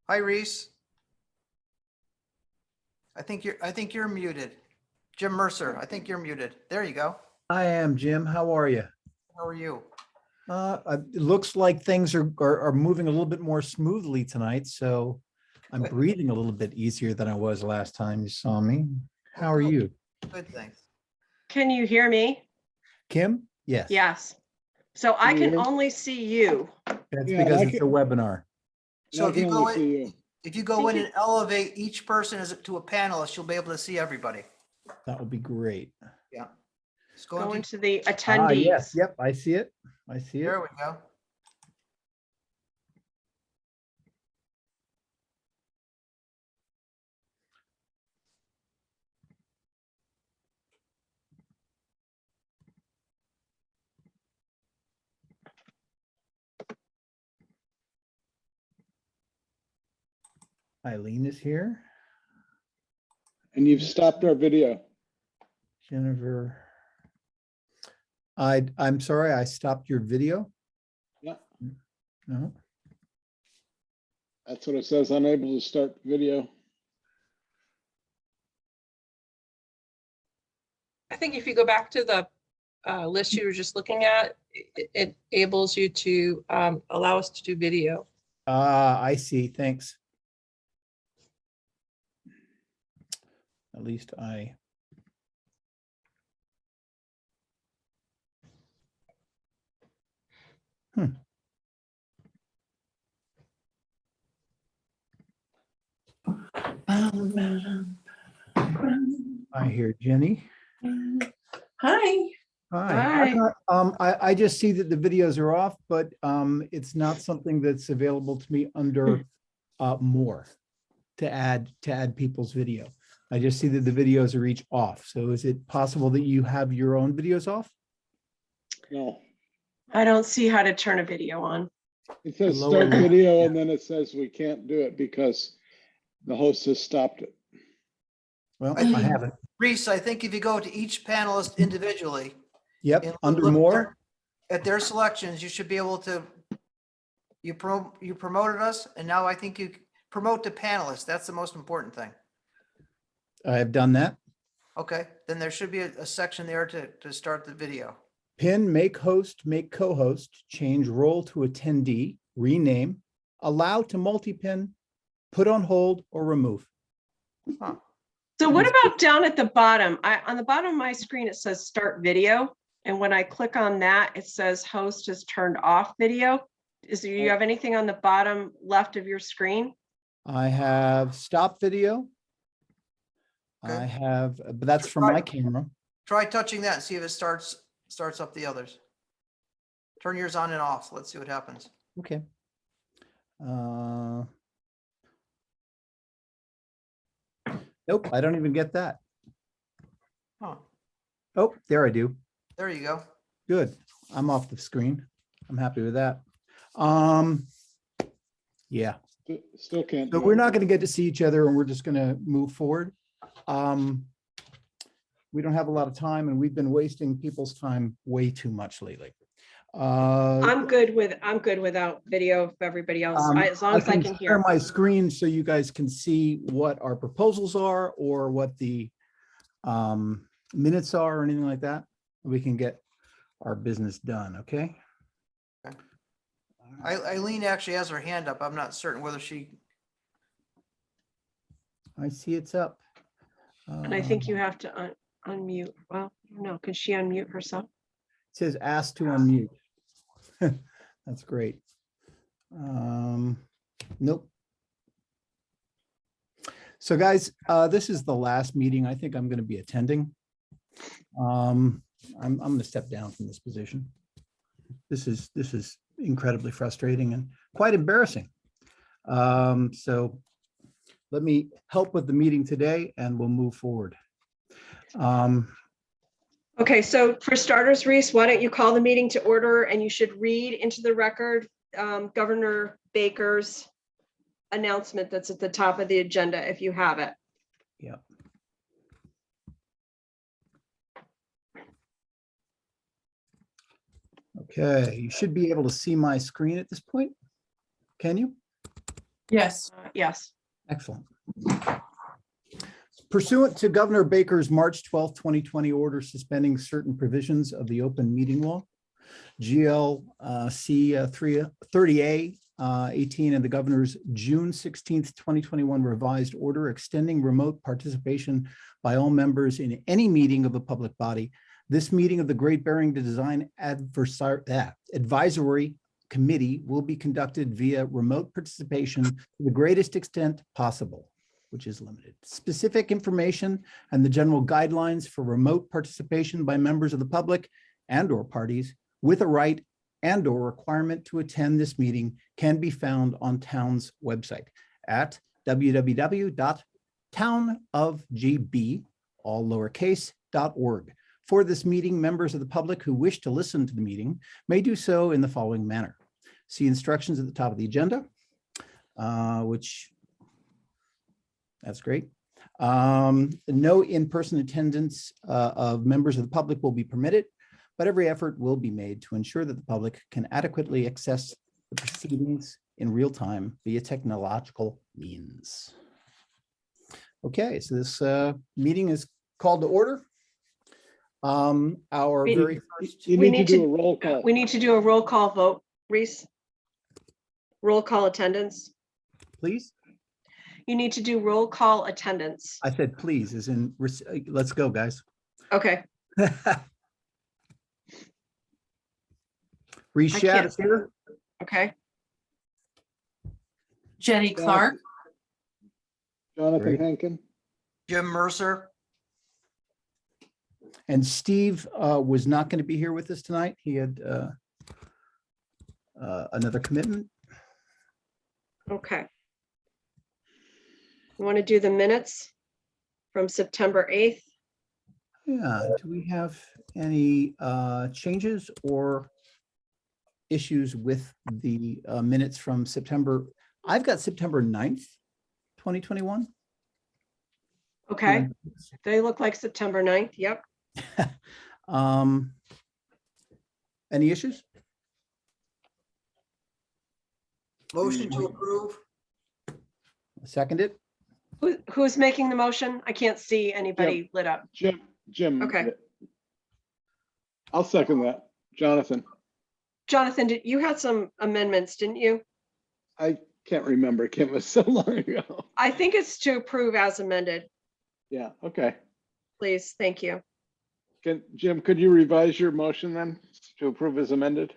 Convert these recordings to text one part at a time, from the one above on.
Hi, Reese. I think you're muted. Jim Mercer, I think you're muted. There you go. I am, Jim. How are you? How are you? It looks like things are moving a little bit more smoothly tonight, so I'm Good. breathing a little bit easier than I was last time you saw me. How are Good. you? Good, thanks. Can you hear me? Kim? Yes. Yes. So I Can you can hear me? only see you. That's Yeah, because I it's a can- webinar. So I if you can go only see in, you. if you go in and elevate each person as to a panelist, you'll be able to see everybody. That would be great. Yeah. Just go Go into, into the Ah, attendees. yes, yep, I see it. I see it. there we go. Eileen is here. And you've stopped our video. Jennifer. I'm sorry, I stopped your video. Yeah, No. that's what it says. Unable to start video. I think if you go back to the list you were just looking at, it enables you to allow us to do video. I see. Thanks. At least I. I hear Jenny. Hi. Hi. Hi. I just see that the videos are off, but it's not something that's available to me under more to add people's video. I just see that the videos are each off. So is it possible that you have your own videos off? No, I don't see how to turn a video on. it says Lower start left, video yeah. and then it says we can't do it because the host has stopped it. Well, I I think- haven't. Reese, I think if you go to each panelist individually, Yep, and under look more. at their selections, you should be able to, you promoted us, and now I think you promote the panelists. That's the most important thing. I have done that. Okay, then there should be a section there to start the video. Pin, make host, make co-host, change role to attendee, rename, allow to multi-pin, put on hold or remove. Huh. So what That's about down at the bottom? On the bottom of my screen, it says start video. And when I click on that, it says host has turned off video. Do you have anything on the bottom left of your screen? I have stop video. I Okay. have, but that's from my camera. Try touching that and see if it starts up the others. Turn yours on and off. Let's see what happens. Okay. Nope, I don't even get that. Huh, Oh, there I do. there you go. Good. I'm off the screen. I'm happy with that. Yeah, Still can't. so do we're it. not going to get to see each other and we're just going to move forward. We don't have a lot of time and we've been wasting people's time way too much lately. I'm good without video if everybody else, as long as I can share hear. my screen so you guys can see what our proposals are or what the minutes are or anything like that. We can get our business done, okay? Eileen actually has her hand up. I'm not certain whether she, I see it's up. And I think you have to unmute. Well, no, can she unmute herself? It says ask to unmute. That's great. Nope. So guys, this is the last meeting I think I'm going to be attending. I'm going to step down from this position. This is incredibly frustrating and quite embarrassing. So let me help with the meeting today and we'll move forward. Okay, so for starters, Reese, why don't you call the meeting to order and you should read into the record Governor Baker's announcement that's at the top of the agenda if you have it. Yeah. Okay, you should be able to see my screen at this point. Can you? Yes. Yes. Excellent. Pursuant to Governor Baker's March 12, 2020 order suspending certain provisions of the open meeting law, GLC 30A 18 and the governor's June 16th, 2021 revised order extending remote participation by all members in any meeting of a public body. This meeting of the Great Barrington Design Advisory Committee will be conducted via remote participation to the greatest extent possible, which is limited. Specific information and the general guidelines for remote participation by members of the public and/or parties with a right and/or requirement to attend this meeting can be found on town's website at www.townofgb, all lowercase, .org. For this meeting, members of the public who wish to listen to the meeting may do so in the following manner. See instructions at the top of the agenda, which that's great. No in-person attendance of members of the public will be permitted, but every effort will be made to ensure that the public can adequately access the proceedings in real time via technological means. Okay, so this meeting is called to order. Our We- very first, You We need to need do to- a roll call. We need to do a roll call vote, Reese. Roll call attendance. please. You need to do roll call attendance. I said please, as in, let's go, guys. Okay, Reese I Shad can't- is here. okay. Jenny Clark. Jonathan Great. Henkin. Jim Mercer, And Steve was not going to be here with us tonight. He had another commitment. Okay. You want to do the minutes from September 8th? Yeah, do we have any changes or issues with the minutes from September? I've got September 9th, 2021. Okay, they look like September 9th. Yep. Any issues? motion to approve. Seconded? Who's making the motion? I can't see anybody lit up. Jim. Okay. I'll second that. Jonathan, Jonathan, you had some amendments, didn't you? I can't remember. Kim was so long ago. I think it's to approve as amended, Yeah, okay. please. Thank you. Jim, could you revise your motion then to approve as amended?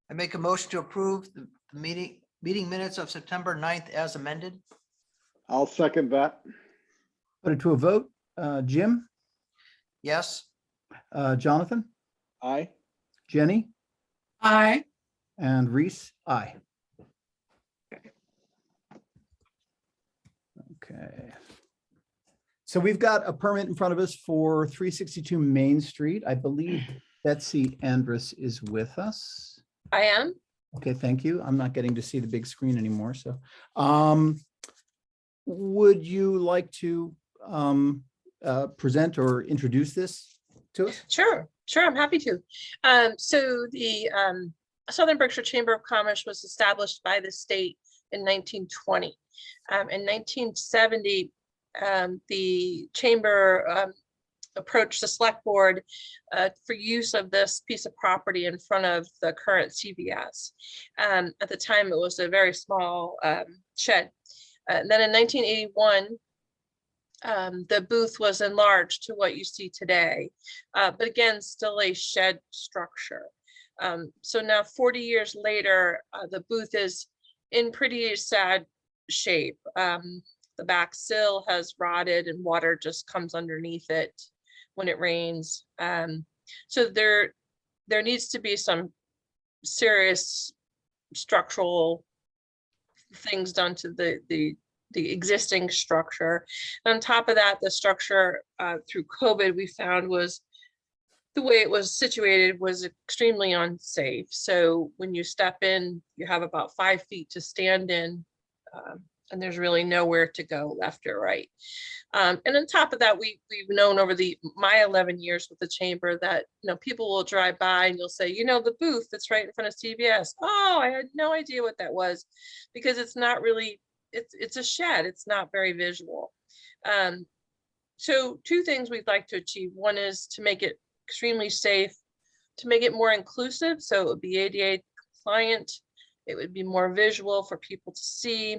I make a motion to approve the meeting minutes of September 9th as amended. I'll second that. Put it to a vote. Jim, Yes, Jonathan, Aye. Jenny, Aye. and Reese, aye. Okay. So we've got a permit in front of us for 362 Main Street. I believe Betsy Andrus is with us. I am. Okay, thank you. I'm not getting to see the big screen anymore, so. Would you like to present or introduce this to us? Sure, I'm happy to. So the Southern Berkshire Chamber of Commerce was established by the state in 1920. In 1970, the chamber approached the select board for use of this piece of property in front of the current CVS. At the time, it was a very small shed. And then in 1981, the booth was enlarged to what you see today, but again, still a shed structure. So now 40 years later, the booth is in pretty sad shape. The back sill has rotted and water just comes underneath it when it rains. So there needs to be some serious structural things done to the existing structure. And on top of that, the structure through COVID we found was the way it was situated was extremely unsafe. So when you step in, you have about 5 feet to stand in. and there's really nowhere to go left or right. And on top of that, we've known over my 11 years with the chamber that, people will drive by and you'll say, the booth that's right in front of CVS. Oh, I had no idea what that was, because it's not really, it's a shed. It's not very visual. So two things we'd like to achieve. One is to make it extremely safe, to make it more inclusive. So it would be ADA compliant. It would be more visual for people to see.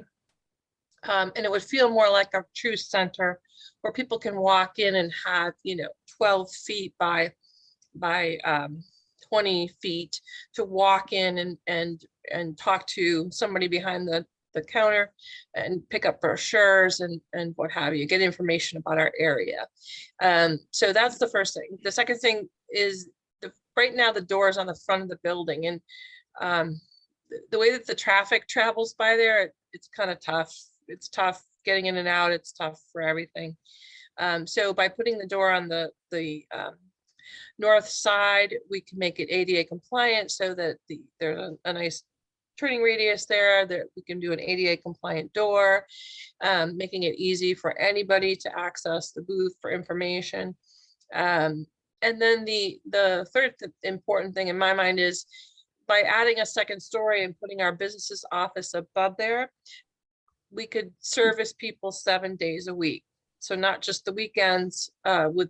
And it would feel more like a true center where people can walk in and have, 12 feet by 20 feet to walk in and talk to somebody behind the counter and pick up brochures and what have you, get information about our area. So that's the first thing. The second thing is right now the door is on the front of the building, and the way that the traffic travels by there, it's kind of tough. It's tough getting in and out. It's tough for everything. So by putting the door on the north side, we can make it ADA compliant so that there's a nice turning radius there, that we can do an ADA compliant door, making it easy for anybody to access the booth for information. And then the third important thing in my mind is by adding a second story and putting our business's office above there, we could service people 7 days a week. So not just the weekends with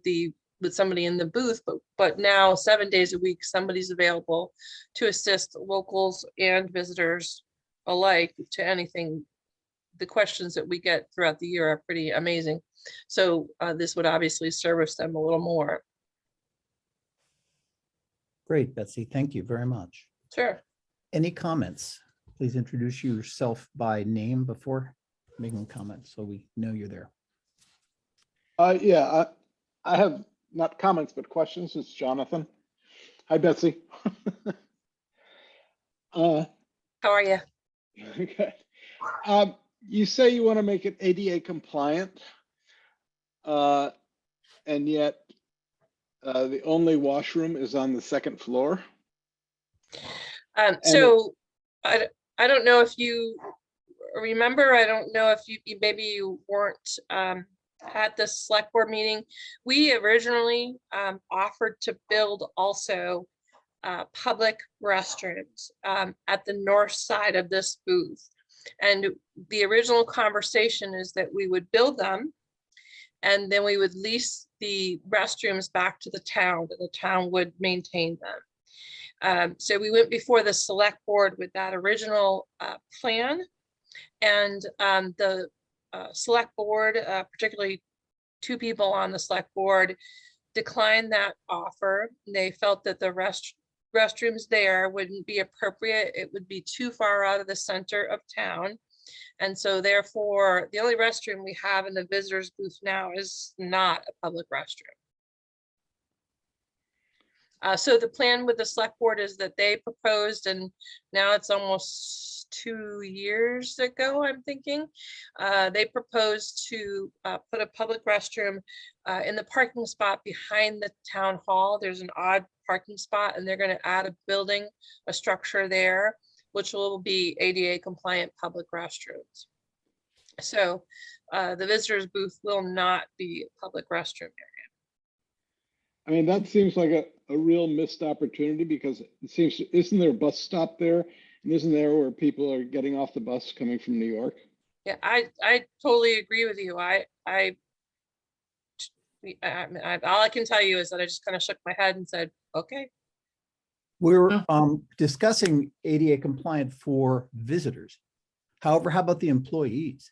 somebody in the booth, but now 7 days a week, somebody's available to assist locals and visitors alike to anything. The questions that we get throughout the year are pretty amazing. So this would obviously service them a little more. Great, Betsy. Thank you very much. Sure. Any comments? Please introduce yourself by name before making comments so we know you're there. Yeah, I have not comments, but questions. It's Jonathan. Hi, Betsy. How are you? Okay. You say you want to make it ADA compliant, and yet the only washroom is on the second floor. So I don't know if you remember, I don't know if maybe you weren't at the select board meeting. We originally offered to build also public restrooms at the north side of this booth. And the original conversation is that we would build them and then we would lease the restrooms back to the town, and the town would maintain them. So we went before the select board with that original plan, and the select board, particularly two people on the select board, declined that offer. They felt that the restrooms there wouldn't be appropriate. It would be too far out of the center of town. And so therefore, the only restroom we have in the visitors booth now is not a public restroom. So the plan with the select board is that they proposed, and now it's almost 2 years ago, I'm thinking, they proposed to put a public restroom in the parking spot behind the town hall. There's an odd parking spot, and they're going to add a building, a structure there, which will be ADA compliant public restrooms. So the visitors booth will not be a public restroom area. I mean, that seems like a real missed opportunity, because it seems, isn't there a bus stop there? And isn't there where people are getting off the bus coming from New York? Yeah, I totally agree with you. I all I can tell you is that I just kind of shook my head and said, okay. We're discussing ADA compliant for visitors. However, how about the employees?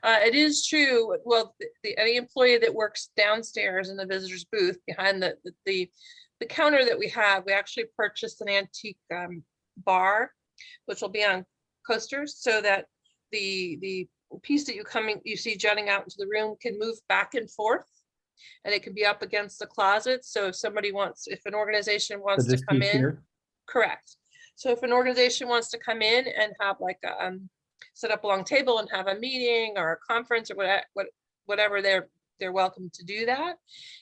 It is true. Well, any employee that works downstairs in the visitors booth behind the counter that we have, we actually purchased an antique bar, which will be on coasters, so that the piece that you see jutting out into the room can move back and forth, and it can be up against the closet. So if an organization wants to come in, Here? correct. So if an organization wants to come in and have like set up a long table and have a meeting or a conference or whatever, they're welcome to do that.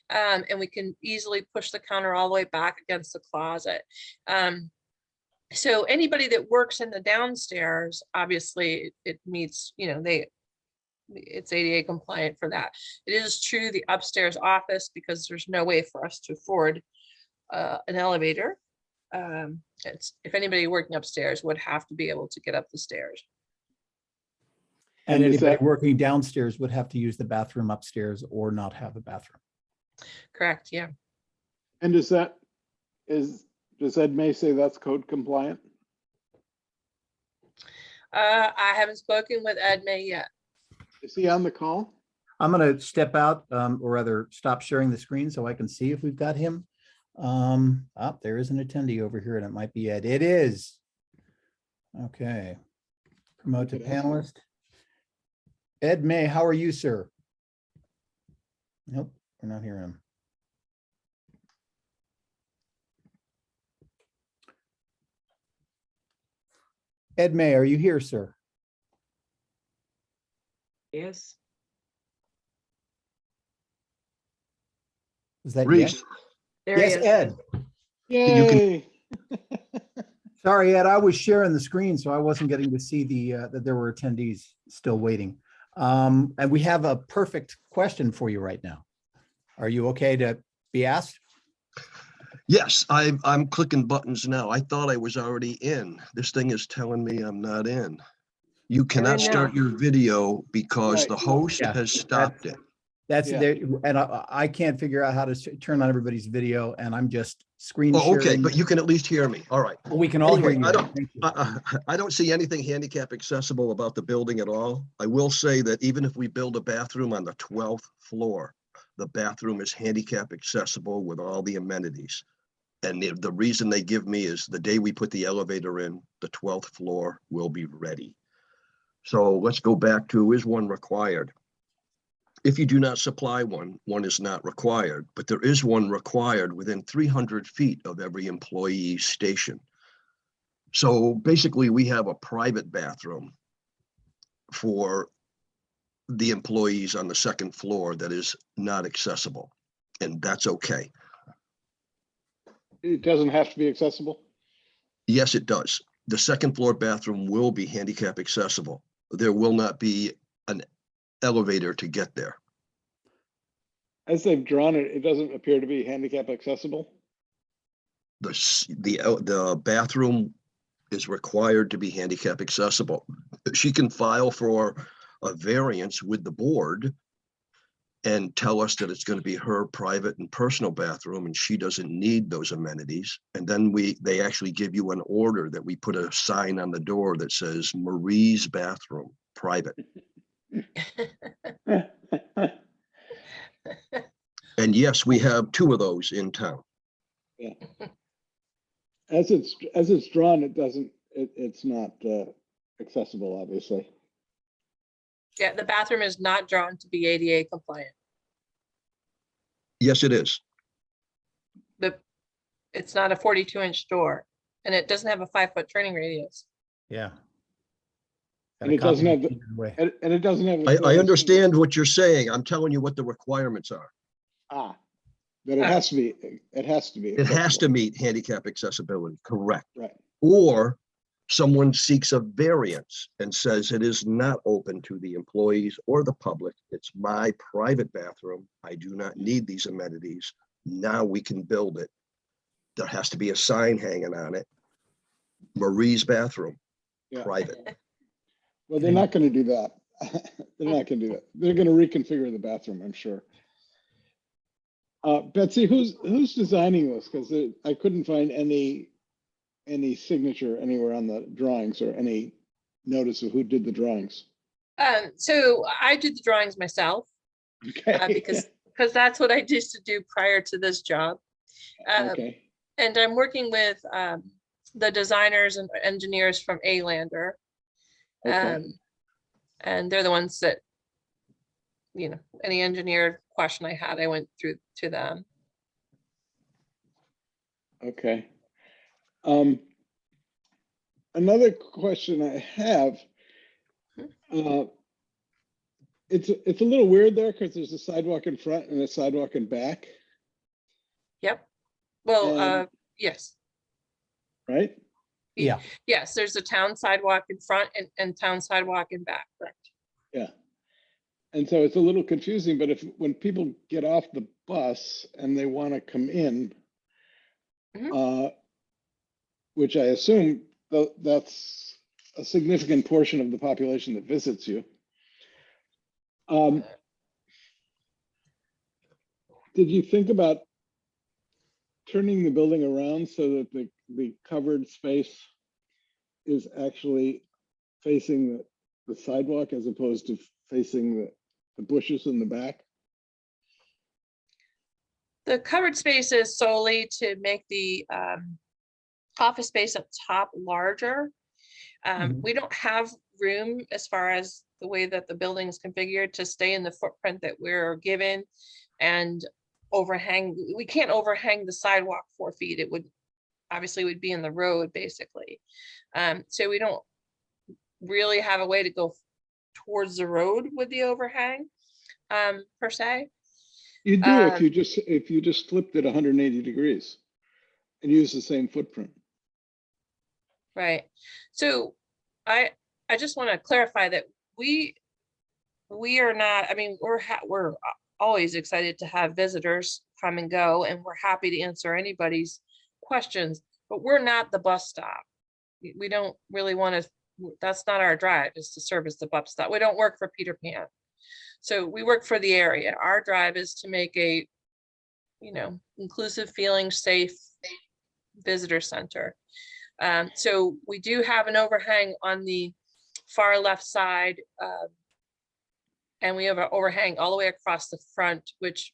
And we can easily push the counter all the way back against the closet. So anybody that works in the downstairs, obviously it meets, it's ADA compliant for that. It is true, the upstairs office, because there's no way for us to afford an elevator. If anybody working upstairs would have to be able to get up the stairs. And And is anybody that- working downstairs would have to use the bathroom upstairs or not have a bathroom. Correct, yeah. And does Ed May say that's code compliant? I haven't spoken with Ed May yet. Is he on the call? I'm going to step out, or rather stop sharing the screen so I can see if we've got him. There is an attendee over here and it might be Ed. It is. Okay. Promote to Good answer. panelist. Ed May, how are you, sir? Nope, we're not hearing him. Ed May, are you here, sir? Yes. Is that Reese, yes? There he Yes, is. Ed. You can- Yay. Sorry, Ed, I was sharing the screen, so I wasn't getting to see that there were attendees still waiting. And we have a perfect question for you right now. Are you okay to be asked? yes, I'm clicking buttons now. I thought I was already in. This thing is telling me I'm not in. You cannot in now. start your video because Right. the host Yeah, has stopped it. That's Yeah. there, and I can't figure out how to turn on everybody's video, and I'm just screen Oh, okay, sharing. but you can at least hear me. All right. We can all hear Anyway, you. I don't- Thank you. I don't see anything handicap accessible about the building at all. I will say that even if we build a bathroom on the 12th floor, the bathroom is handicap accessible with all the amenities. And the reason they give me is the day we put the elevator in, the 12th floor will be ready. So let's go back to, is one required? If you do not supply one, one is not required, but there is one required within 300 feet of every employee station. So basically, we have a private bathroom for the employees on the second floor that is not accessible, and that's okay. It doesn't have to be accessible? Yes, it does. The second floor bathroom will be handicap accessible. There will not be an elevator to get there. As they've drawn it, it doesn't appear to be handicap accessible. The bathroom is required to be handicap accessible. She can file for a variance with the board and tell us that it's going to be her private and personal bathroom and she doesn't need those amenities. And then they actually give you an order that we put a sign on the door that says Marie's bathroom, private. And yes, we have 2 of those in town. As it's drawn, it's not accessible, obviously. Yeah, the bathroom is not drawn to be ADA compliant. Yes, it is. It's not a 42-inch door, and it doesn't have a 5-foot turning radius. Yeah. And it doesn't have the- Way. And it doesn't have. I understand what you're saying. I'm telling you what the requirements are. But it has to be, it has to be. It has to accessible. meet handicap accessibility, correct? Right. Or someone seeks a variance and says it is not open to the employees or the public. It's my private bathroom. I do not need these amenities. Now we can build it. There has to be a sign hanging on it. Marie's bathroom, Yeah. private. Well, they're not going to do that. They're not going to do that. They're going to reconfigure the bathroom, I'm sure. Betsy, who's designing this? Because I couldn't find any signature anywhere on the drawings or any notice of who did the drawings. So I did the drawings myself Okay. because that's what I used to do prior to this job. Okay. And I'm working with the designers and engineers from A-Lander. Okay. And they're the ones that, any engineered question I had, I went through to them. Okay. Another question I have, it's a little weird there because there's a sidewalk in front and a sidewalk in back, Yep. Well, And- yes. right? Yeah, Yes, there's a town sidewalk in front and town sidewalk in back, correct? Yeah. And so it's a little confusing, but when people get off the bus and they want to come in, which I assume that's a significant portion of the population that visits you. Did you think about turning the building around so that the covered space is actually facing the sidewalk as opposed to facing the bushes in the back? The covered space is solely to make the office space up top larger. Mhm. We don't have room as far as the way that the building is configured to stay in the footprint that we're given and overhang. We can't overhang the sidewalk 4 feet. It would obviously would be in the road basically. So we don't really have a way to go towards the road with the overhang per se. You do if you just flipped it 180 degrees and use the same footprint. Right. So I just want to clarify that we are not, I mean, we're always excited to have visitors come and go, and we're happy to answer anybody's questions, but we're not the bus stop. We don't really want to, that's not our drive, is to service the bus stop. We don't work for Peter Pan. So we work for the area. Our drive is to make a, inclusive, feeling safe visitor center. So we do have an overhang on the far left side, and we have an overhang all the way across the front, which,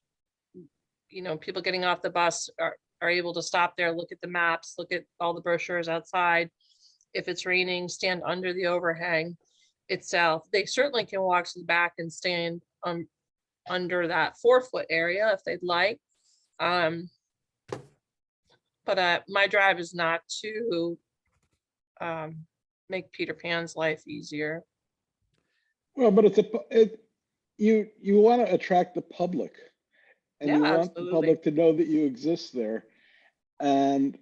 people getting off the bus are able to stop there, look at the maps, look at all the brochures outside. If it's raining, stand under the overhang itself. They certainly can walk to the back and stand under that 4-foot area if they'd like. But my drive is not to make Peter Pan's life easier. Well, but you want to attract the public, and you Yeah, want absolutely. the public to know that you exist there. And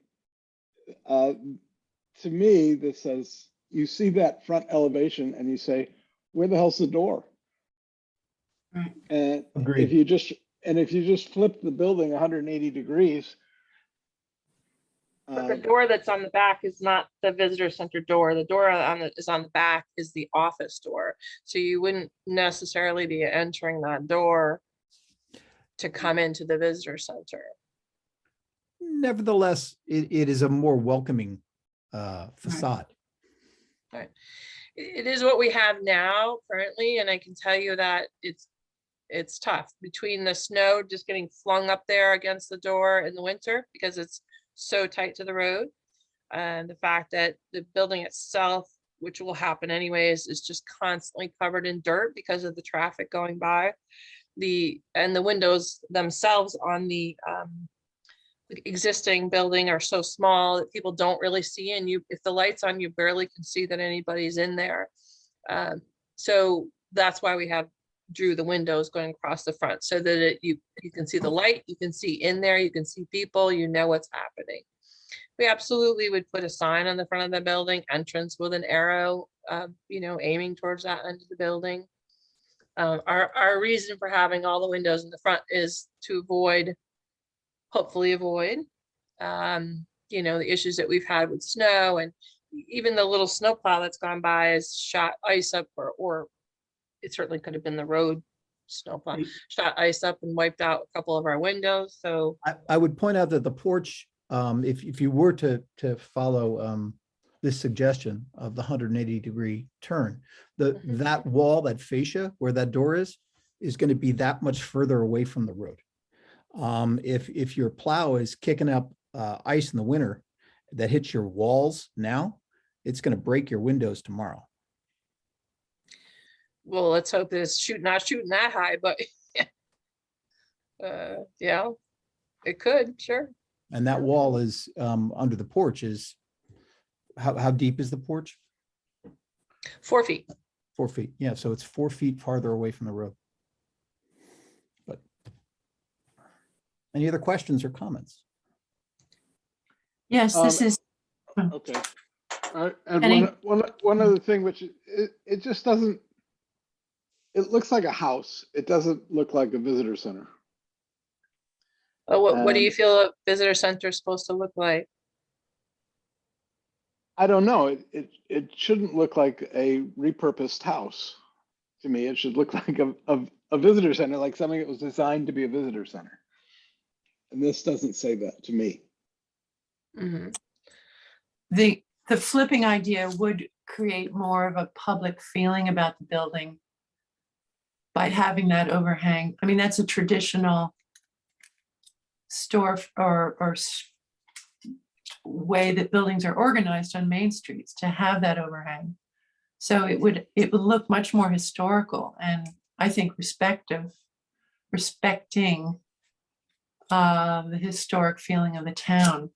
to me, this says you see that front elevation and you say, "Where the hell's the door?" Right. And Agreed. if you just flip the building 180 degrees. But the door that's on the back is not the visitor center door. The door is on the back is the office door. So you wouldn't necessarily be entering that door to come into the visitor center. Nevertheless, it is a more welcoming facade. It is what we have now currently, and I can tell you that it's tough between the snow just getting flung up there against the door in the winter because it's so tight to the road, and the fact that the building itself, which will happen anyways, is just constantly covered in dirt because of the traffic going by. And the windows themselves on the existing building are so small that people don't really see, and if the light's on, you barely can see that anybody's in there. So that's why we drew the windows going across the front so that you can see the light, you can see in there, you can see people, what's happening. We absolutely would put a sign on the front of the building, entrance with an arrow, aiming towards that end of the building. Our reason for having all the windows in the front is to hopefully avoid, the issues that we've had with snow, and even the little snowplow that's gone by has shot ice up, or it certainly could have been the road snowplow, shot ice up and wiped out a couple of our windows. So I would point out that the porch, if you were to follow this suggestion of the 180-degree turn, that wall, that fascia where that door is going to be that much further away from the road. If your plow is kicking up ice in the winter that hits your walls now, it's going to break your windows tomorrow. well, let's hope that it's not shooting that high, but yeah, it could, sure. And that wall is under the porch is, how deep is the porch? 4 feet. 4 feet. Yeah, so it's 4 feet farther away from the road. But any other questions or comments? Yes, this is, Okay. And Any- one other thing, which it just doesn't, it looks like a house. It doesn't look like a visitor center. Oh, what do you And- feel a visitor center is supposed to look like? I don't know. It shouldn't look like a repurposed house. To me, it should look like a visitor center, like something that was designed to be a visitor center. And this doesn't say that to me. Mhm. The flipping idea would create more of a public feeling about the building by having that overhang. I mean, that's a traditional store way that buildings are organized on main streets, to have that overhang. So it would look much more historical and I think respecting the historic feeling of the town.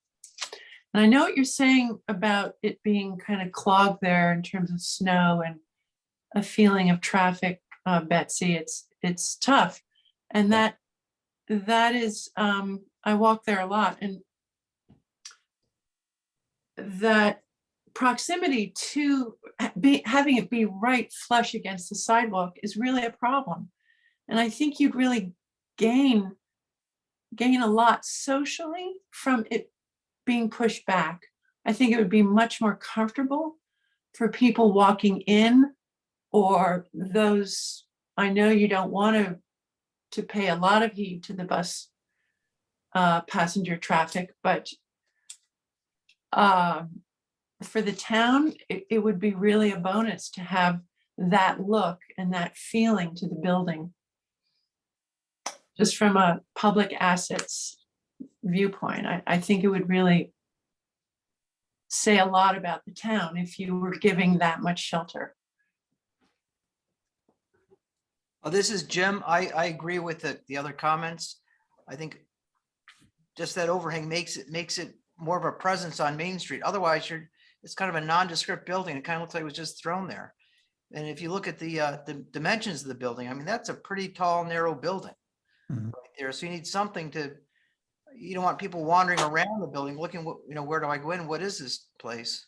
And I know what you're saying about it being kind of clogged there in terms of snow and a feeling of traffic, Betsy. It's tough. And that is, I walk there a lot, and that proximity to having it be right flush against the sidewalk is really a problem. And I think you'd really gain a lot socially from it being pushed back. I think it would be much more comfortable for people walking in, or those, I know you don't want to pay a lot of heed to the bus passenger traffic, but for the town, it would be really a bonus to have that look and that feeling to the building. Just from a public assets viewpoint, I think it would really say a lot about the town if you were giving that much shelter. Oh, this is Jim. I agree with the other comments. I think just that overhang makes it more of a presence on Main Street. Otherwise, it's kind of a nondescript building. It kind of looks like it was just thrown there. And if you look at the dimensions of the building, I mean, that's a pretty tall, narrow building Mhm. right there. So you need something you don't want people wandering around the building looking, where do I go in? What is this place?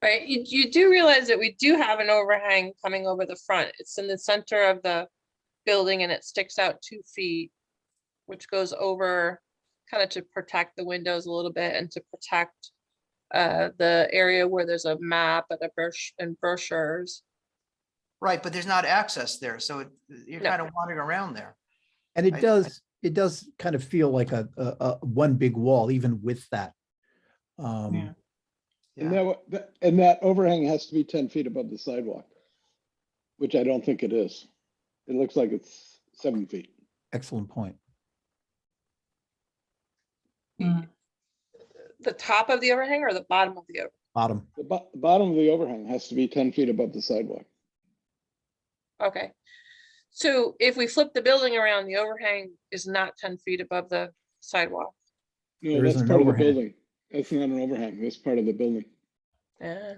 Right, you do realize that we do have an overhang coming over the front. It's in the center of the building and it sticks out 2 feet, which goes over kind of to protect the windows a little bit and to protect the area where there's a map and brochures. Right, but there's not access there. So you're No. kind of wandering around there. And I- it does kind of feel like a one big wall, even with that. Yeah. Yeah. And that overhang has to be 10 feet above the sidewalk, which I don't think it is. It looks like it's 7 feet. Excellent point. Mm. The top of the overhang or the bottom of the overhang? Bottom. The bottom of the overhang has to be 10 feet above the sidewalk. Okay. So if we flip the building around, the overhang is not 10 feet above the sidewalk. No, There that's isn't an part of the overhang. building. That's not an overhang. That's part of the building. Yeah.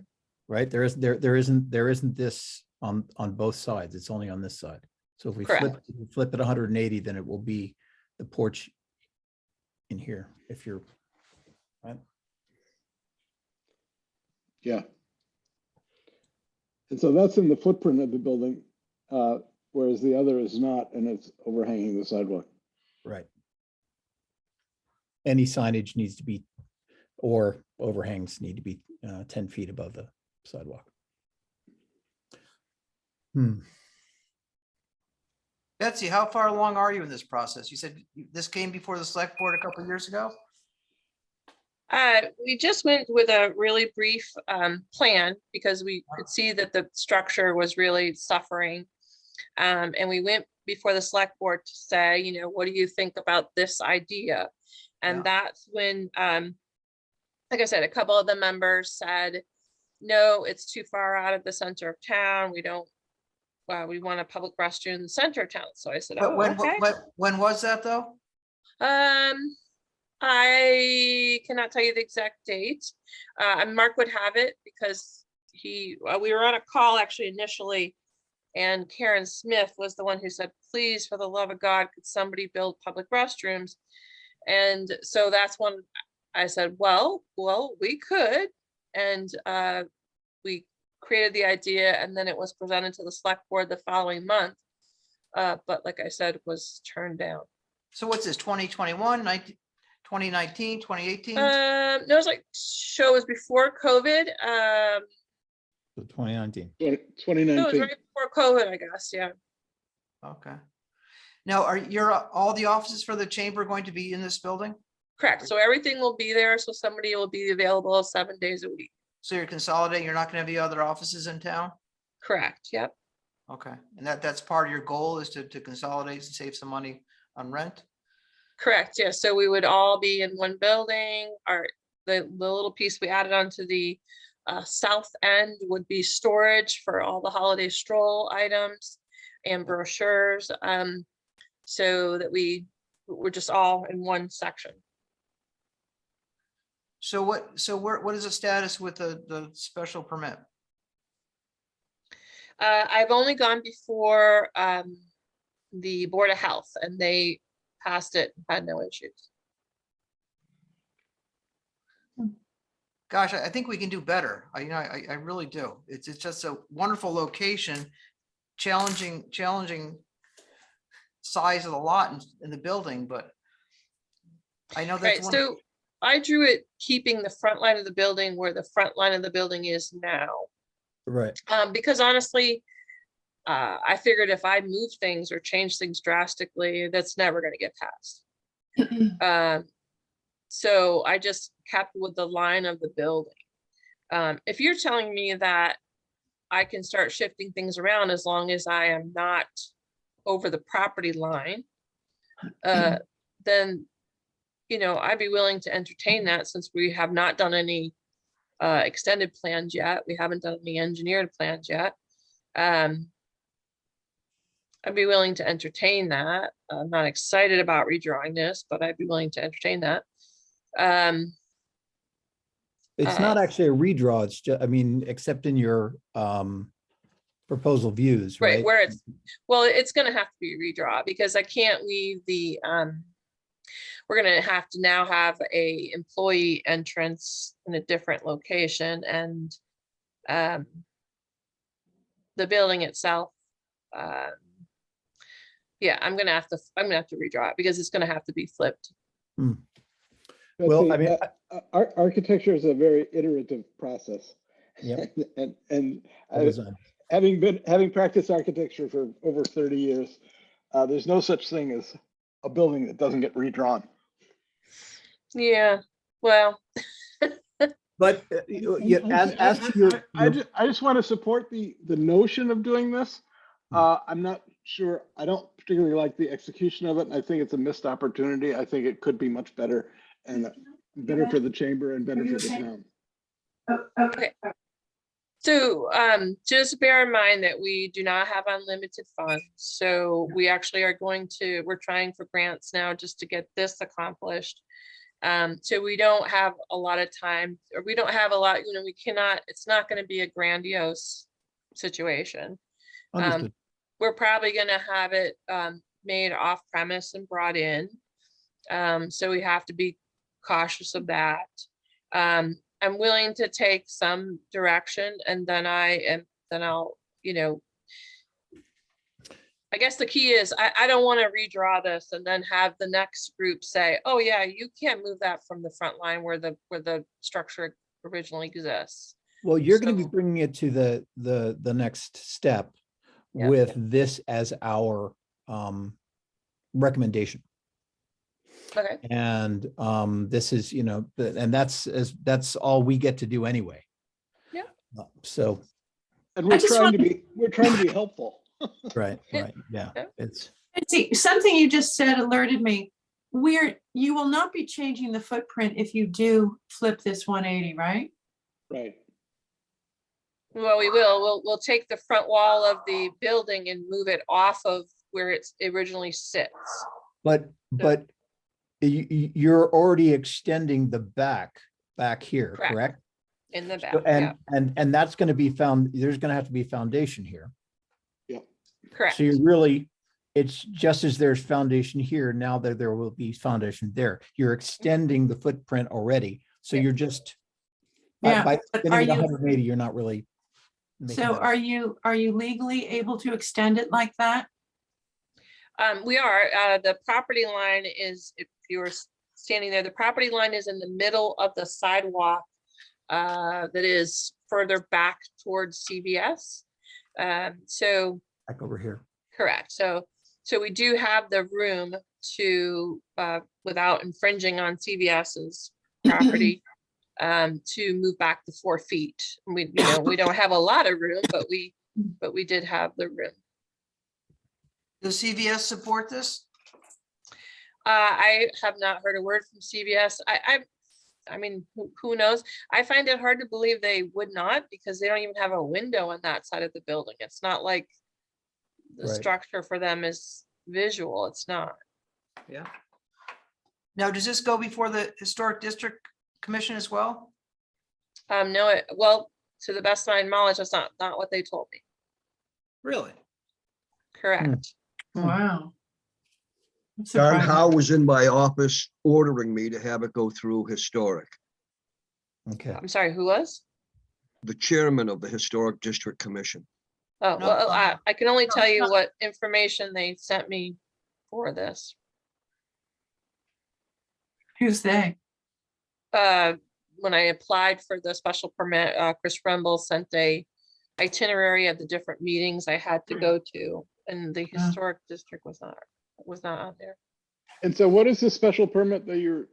Right? There isn't this on both sides. It's only on this side. So if we flip it 180, then it will be the porch in here, if you're right. Yeah. And so that's in the footprint of the building, whereas the other is not, and it's overhanging the sidewalk. Right. Any signage needs to be, or overhangs need to be 10 feet above the sidewalk. Betsy, how far along are you in this process? You said this came before the select board a couple of years ago? We just went with a really brief plan because we could see that the structure was really suffering. And we went before the select board to say, what do you think about this idea? And Yeah. that's when, like I said, a couple of the members said, no, it's too far out of the center of town. We don't, we want a public restroom in the center of town. So I said, But oh, okay. when was that though? I cannot tell you the exact date. And Mark would have it because we were on a call actually initially, and Karen Smith was the one who said, please, for the love of God, could somebody build public restrooms? And so that's when I said, well, we could. and we created the idea, and then it was presented to the select board the following month. But like I said, was turned down. So what's this, 2021, 2019, 2018? No, it was like shows before COVID. So 2019. No, it was 2019. right before COVID, I guess. Yeah. Okay. Now, are all the offices for the chamber going to be in this building? Correct. So everything will be there. So somebody will be available 7 days a week. So you're consolidating, you're not gonna have any other offices in town? Correct. Yep. Okay, and that's part of your goal is to consolidate and save some money on rent? Correct. Yeah. So we would all be in one building. The little piece we added onto the south end would be storage for all the holiday stroll items and brochures. So that we're just all in one section. So what is the status with the special permit? I've only gone before the Board of Health, and they passed it, had no issues. Gosh, I think we can do better. I really do. It's just a wonderful location, challenging size of the lot in the building, but I know Right, that's one. so I drew it keeping the front line of the building where the front line of the building is now. Right. Because honestly, I figured if I move things or change things drastically, that's never gonna get passed. So I just kept with the line of the building. If you're telling me that I can start shifting things around as long as I am not over the property line, then, I'd be willing to entertain that, since we have not done any extended plans yet. We haven't done any engineered plans yet. I'd be willing to entertain that. I'm not excited about redrawing this, but I'd be willing to entertain that. It's not actually a redraw. It's just, except in your proposal views, Right, right? where it's gonna have to be redraw, because I can't leave the, we're gonna have to now have a employee entrance in a different location, and the building itself, yeah, I'm gonna have to redraw it, because it's gonna have to be flipped. But Well, see, architecture is a very iterative process. Yep. And Well designed. having practiced architecture for over 30 years, there's no such thing as a building that doesn't get redrawn. Yeah, well, But as to your, I just want to support the notion of doing this. I'm not sure. I don't particularly like the execution of it. And I think it's a missed opportunity. I think it could be much better, and better for the chamber and better for the town. okay. So just bear in mind that we do not have unlimited funds. So we actually are we're trying for grants now just to get this accomplished. So we don't have a lot of time, or we don't have a lot, it's not going to be a grandiose situation. understood. We're probably going to have it made off premise and brought in. So we have to be cautious of that. I'm willing to take some direction, and then I'll, I guess the key is I don't want to redraw this and then have the next group say, oh yeah, you can't move that from the front line where the structure originally exists. Well, you're going to be so- bringing it to the next step Yeah. with this as our recommendation. Okay, And this is, and that's all we get to do anyway. Yeah. So, And I we're just trying to be helpful. right, Yeah. yeah, Yeah. it's, See, something you just said alerted me. You will not be changing the footprint if you do flip this 180, right? Right. well, we will, we'll take the front wall of the building and move it off of where it originally sits. but you're already extending the back here, Correct. correct? In the back, So- yeah, And that's going to be there's going to have to be foundation here. correct. So you really, it's just as there's foundation here, now that there will be foundation there. You're extending the footprint already. So Yeah. you're just Yeah, By but spinning are it you, 180, you're not really. making so that- are you legally able to extend it like that? We are, the property line is, if you were standing there, the property line is in the middle of the sidewalk that is further back towards CVS. So, Back over here. correct. So we do have the room to, without infringing on CVS's property, to move back the 4 feet. We, we don't have a lot of room, but we did have the room. Does CVS support this? I have not heard a word from CVS. I mean, who knows? I find it hard to believe they would not, because they don't even have a window on that side of the building. It's not like the Right. structure for them is visual. It's not. Yeah. Now, does this go before the Historic District Commission as well? No, well, to the best of my knowledge, that's not what they told me. Really? Correct. Wow. I'm Don surprised. Howe was in my office ordering me to have it go through historic. Okay. I'm sorry, who was? The chairman of the Historic District Commission. Oh, No, well, I can only tell you no. what information they sent me for this. Who's they? When I applied for the special permit, Chris Rumble sent a itinerary of the different meetings I had to go to, and the Ah. historic district was not on there. And so what is the special permit that you're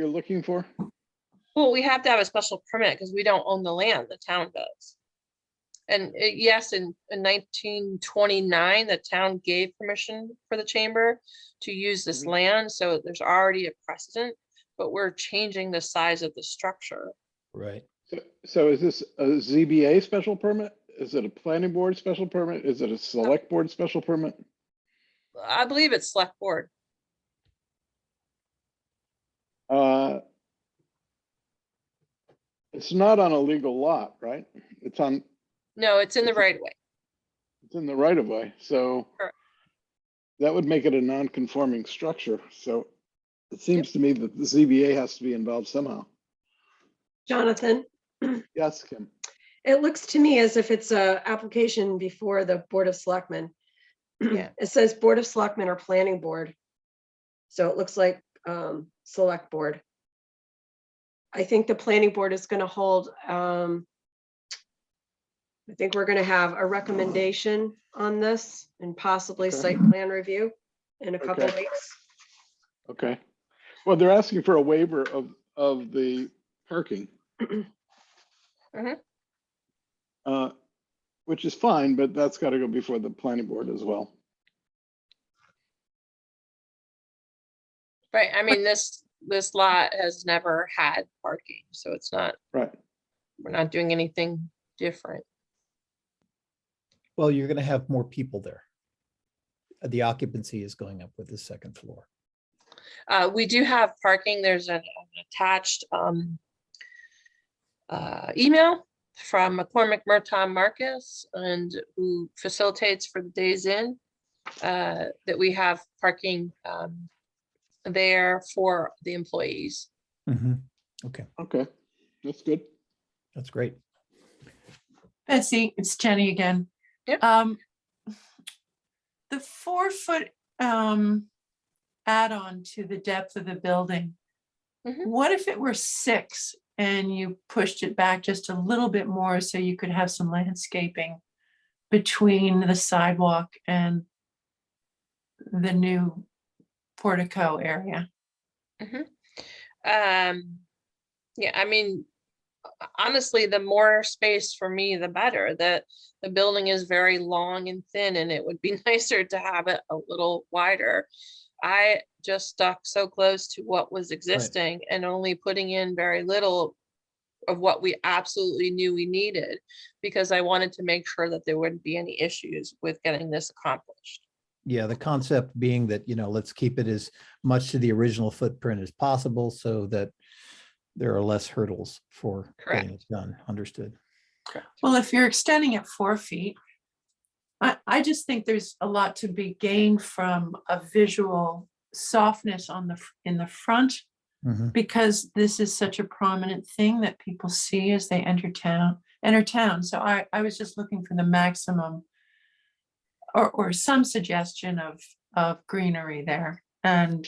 looking for? Well, we have to have a special permit because we don't own the land, the town does. And yes, in 1929, the town gave permission for the chamber to use this Mhm. land, so there's already a precedent, but we're changing the size of the structure. Right. So is this a ZBA special permit? Is it a planning board special permit? Is it a select board special permit? I believe it's select board. It's not on a legal lot, right? It's No, it's in the right of way. it's in the right of way, so Correct. that would make it a non-conforming structure. So it seems to me that the ZBA has to be involved somehow. Jonathan, Yes, Kim. it looks to me as if it's a application before the Board of Selectmen. Yeah. It says Board of Selectmen or Planning Board. So it looks like Select Board. I think the Planning Board is going to hold, I think we're going to have a recommendation on this and possibly Okay. site plan review in a couple Okay. weeks. Okay. Well, they're asking for a waiver of the parking. Mhm. Which is fine, but that's got to go before the planning board as well. Right, I mean, this lot has never had parking, so it's not, Right. we're not doing anything different. Well, you're going to have more people there. The occupancy is going up with the second floor. We do have parking. There's an attached email from McCormick Merton Marcus, and who facilitates for the Days Inn, that we have parking there for the employees. Mhm. Okay, Okay, that's good. that's great. Betsy, it's Jenny again. Yep. The 4-foot add-on to the depth of the building. Mhm. What if it were 6 and you pushed it back just a little bit more so you could have some landscaping between the sidewalk and the new portico area? Yeah, I mean, honestly, the more space for me, the better. The building is very long and thin, and it would be nicer to have it a little wider. I just stuck so close to what was existing and only putting in very little of what we absolutely knew we needed, because I wanted to make sure that there wouldn't be any issues with getting this accomplished. Yeah, the concept being that, let's keep it as much to the original footprint as possible so that there are less hurdles for getting it done. Understood. Well, if you're extending it 4 feet, I just think there's a lot to be gained from a visual softness in the front Mhm. because this is such a prominent thing that people see as they enter town. So I was just looking for the maximum or some suggestion of greenery there. And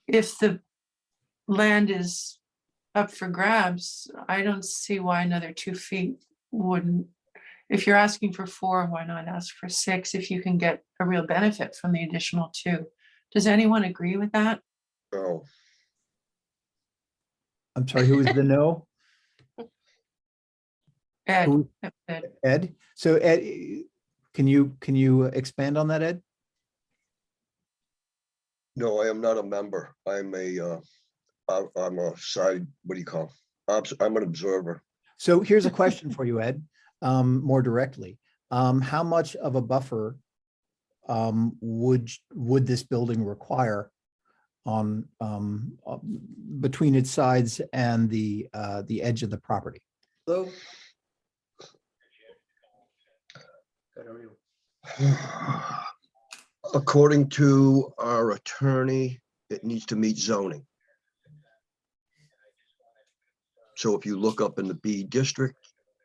if the land is up for grabs, I don't see why another 2 feet wouldn't. If you're asking for 4, why not ask for 6 if you can get a real benefit from the additional 2? Does anyone agree with that? So I'm sorry, who was the no? Ed, Who- Ed, Ed? So Ed, can you expand on that, Ed? no, I am not a member. I'm a side, what do you call? I'm an observer. So here's a question for you, Ed, more directly. How much of a buffer would this building require on between its sides and the edge of the property? Lou? According to our attorney, it needs to meet zoning. So if you look up in the B district,